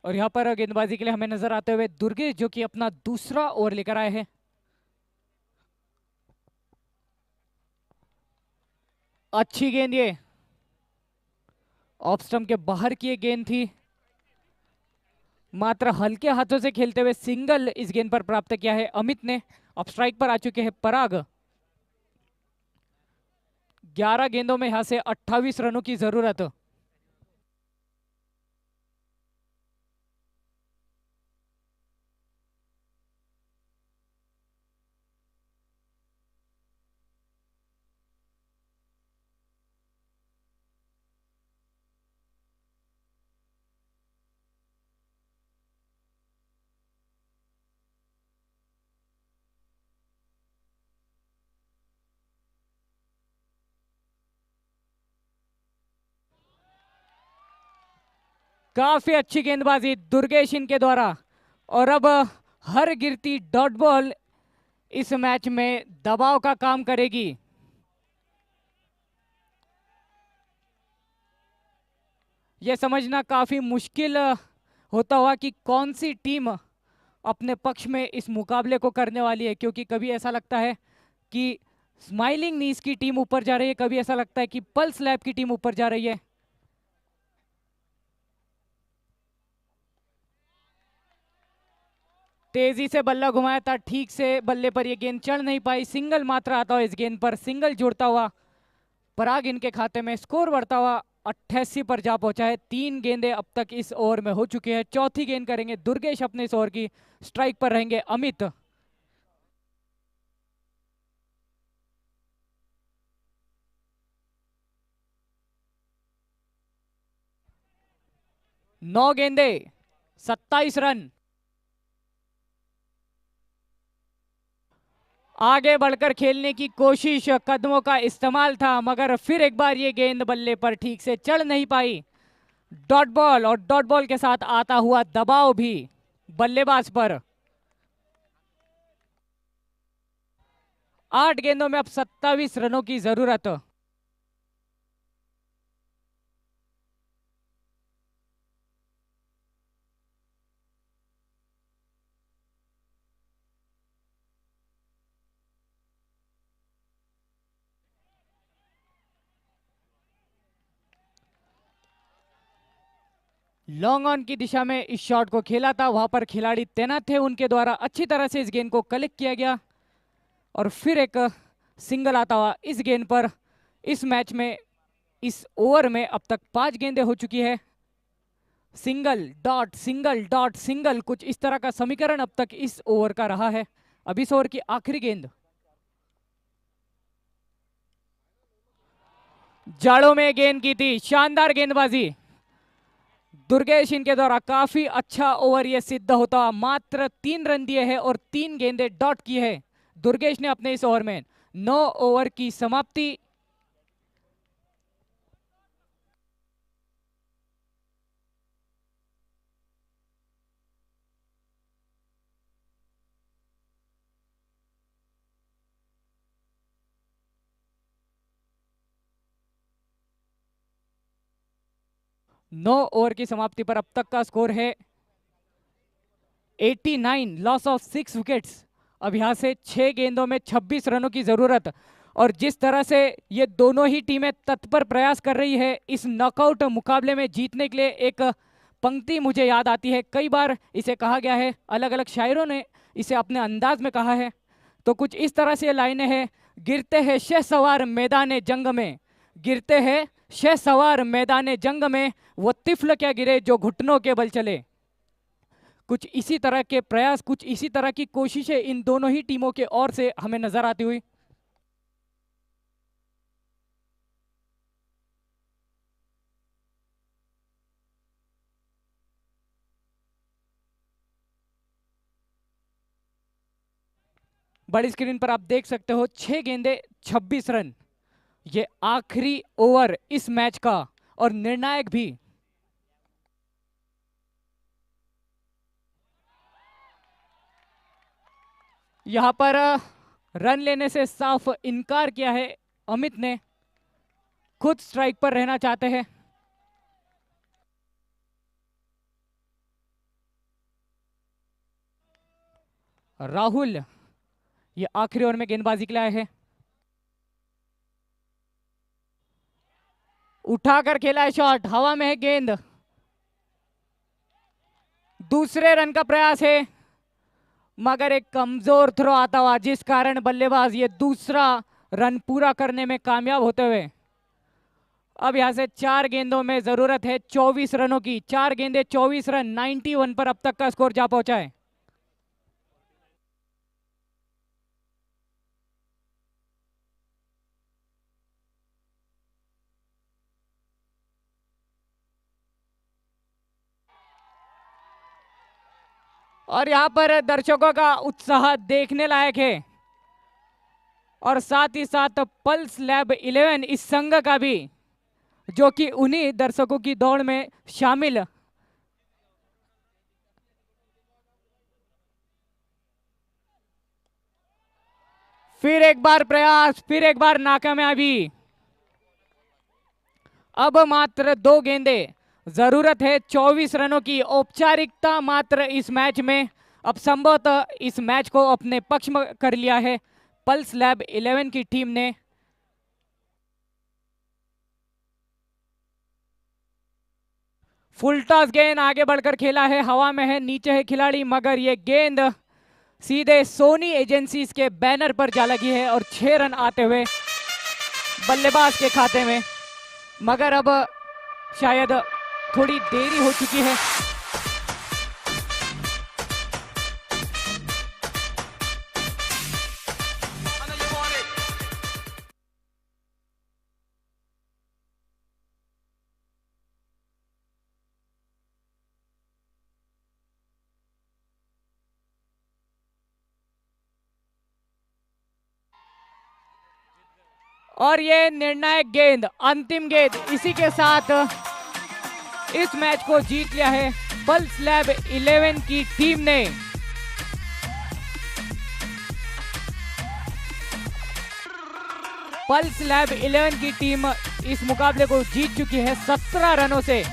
और यहाँ पर गेंदबाजी के लिए हमें नजर आते हुए दुर्गेश, जो कि अपना दूसरा ओवर लेकर आए हैं। अच्छी गेंद, ये ऑफ स्टंप के बाहर की ये गेंद थी, मात्र हल्के हाथों से खेलते हुए सिंगल इस गेंद पर प्राप्त किया है अमित ने। अब स्ट्राइक पर आ चुके हैं पराग। 11 गेंदों में यहां से 28 रनों की जरूरत। काफी अच्छी गेंदबाजी दुर्गेश इनके द्वारा, और अब हर गिरती डॉट बॉल इस मैच में दबाव का काम करेगी। यह समझना काफी मुश्किल होता हुआ कि कौन सी टीम अपने पक्ष में इस मुकाबले को करने वाली है, क्योंकि कभी ऐसा लगता है कि स्माइलिंग नीस की टीम ऊपर जा रही है, कभी ऐसा लगता है कि पल्स लैब की टीम ऊपर जा रही है। तेजी से बल्ला घुमाया था, ठीक से बल्ले पर यह गेंद चढ़ नहीं पाई। सिंगल मात्र आता हुआ इस गेंद पर, सिंगल जुड़ता हुआ पराग इनके खाते में। स्कोर बढ़ता हुआ 88 पर जा पहुंचा है। 3 गेंदें अब तक इस ओवर में हो चुकी है। चौथी गेंद करेंगे दुर्गेश अपने इस ओवर की। स्ट्राइक पर रहेंगे अमित। नौ गेंदे 27 रन। आगे बढ़कर खेलने की कोशिश, कदमों का इस्तेमाल था, मगर फिर एक बार ये गेंद बल्ले पर ठीक से चढ़ नहीं पाई। डॉट बॉल, और डॉट बॉल के साथ आता हुआ दबाव भी बल्लेबाज पर। 8 गेंदों में अब 27 रनों की जरूरत। लॉन्ग ऑन की दिशा में इस शॉट को खेला था, वहां पर खिलाड़ी तैनात थे, उनके द्वारा अच्छी तरह से इस गेंद को कलेक्ट किया गया, और फिर एक सिंगल आता हुआ इस गेंद पर। इस मैच में, इस ओवर में अब तक 5 गेंदें हो चुकी है। Single dot single dot single, कुछ इस तरह का समीकरण अब तक इस ओवर का रहा है। अब इस ओवर की आखिरी गेंद, जाड़ों में गेंद की थी, शानदार गेंदबाजी दुर्गेश इनके द्वारा। काफी अच्छा ओवर यह सिद्ध होता। मात्र 3 रन दिए हैं और 3 गेंदें डॉट की है दुर्गेश ने अपने इस ओवर में। 9 ओवर की समाप्ति। नौ ओवर की समाप्ति पर अब तक का स्कोर है 89, लॉस ऑफ 6 विकेट्स। अब यहां से 6 गेंदों में 26 रनों की जरूरत, और जिस तरह से ये दोनों ही टीमें तत्पर प्रयास कर रही है इस नॉकआउट मुकाबले में जीतने के लिए, एक पंक्ति मुझे याद आती है। कई बार इसे कहा गया है, अलग अलग शायरों ने इसे अपने अंदाज में कहा है, तो कुछ इस तरह से लाइनें हैं। गिरते हैं शहसवार मैदान जंग में, गिरते हैं शहसवार मैदान जंग में, वो तिफल क्या गिरे जो घुटनों के बल चले। कुछ इसी तरह के प्रयास, कुछ इसी तरह की कोशिशें इन दोनों ही टीमों के ओर से हमें नजर आती हुई। बड़ी स्क्रीन पर आप देख सकते हो 6 गेंदे 26 रन। ये आखिरी ओवर इस मैच का, और निर्णायक भी। यहां पर रन लेने से साफ इनकार किया है अमित ने, खुद स्ट्राइक पर रहना चाहते हैं। राहुल ये आखिरी ओवर में गेंदबाजी के लिए आए हैं। उठाकर खेला है शॉट, हवा में है गेंद। दूसरे रन का प्रयास है मगर एक कमजोर थ्रो आता हुआ जिस कारण बल्लेबाज ये दूसरा रन पूरा करने में कामयाब होते हुए अब यहां से 4 गेंदों में जरूरत है 24 रनों की। 4 गेंदे 24 रन, 91 पर अब तक का स्कोर जा पहुंचा है। और यहां पर दर्शकों का उत्साह देखने लायक है और साथ ही साथ पल्स लैब 11 इस संघ का भी, जो कि उन्हीं दर्शकों की दौड़ में शामिल। फिर एक बार प्रयास, फिर एक बार नाकामयाबी। अब मात्र 2 गेंदे, जरूरत है 24 रनों की। औपचारिकता मात्र इस मैच में अब संभवतः इस मैच को अपने पक्ष में कर लिया है पल्स लैब 11 की टीम ने। फुल टॉस गेंद आगे बढ़कर खेला है, हवा में है, नीचे है खिलाड़ी मगर ये गेंद सीधे सोनी एजेंसीज के बैनर पर जा लगी है और 6 रन आते हुए बल्लेबाज के खाते में। मगर अब शायद थोड़ी देरी हो चुकी है। और ये निर्णायक गेंद, अंतिम गेंद, इसी के साथ इस मैच को जीत लिया है पल्स लैब 11 की टीम ने। पल्स लैब 11 की टीम इस मुकाबले को जीत चुकी है 17 रनों से।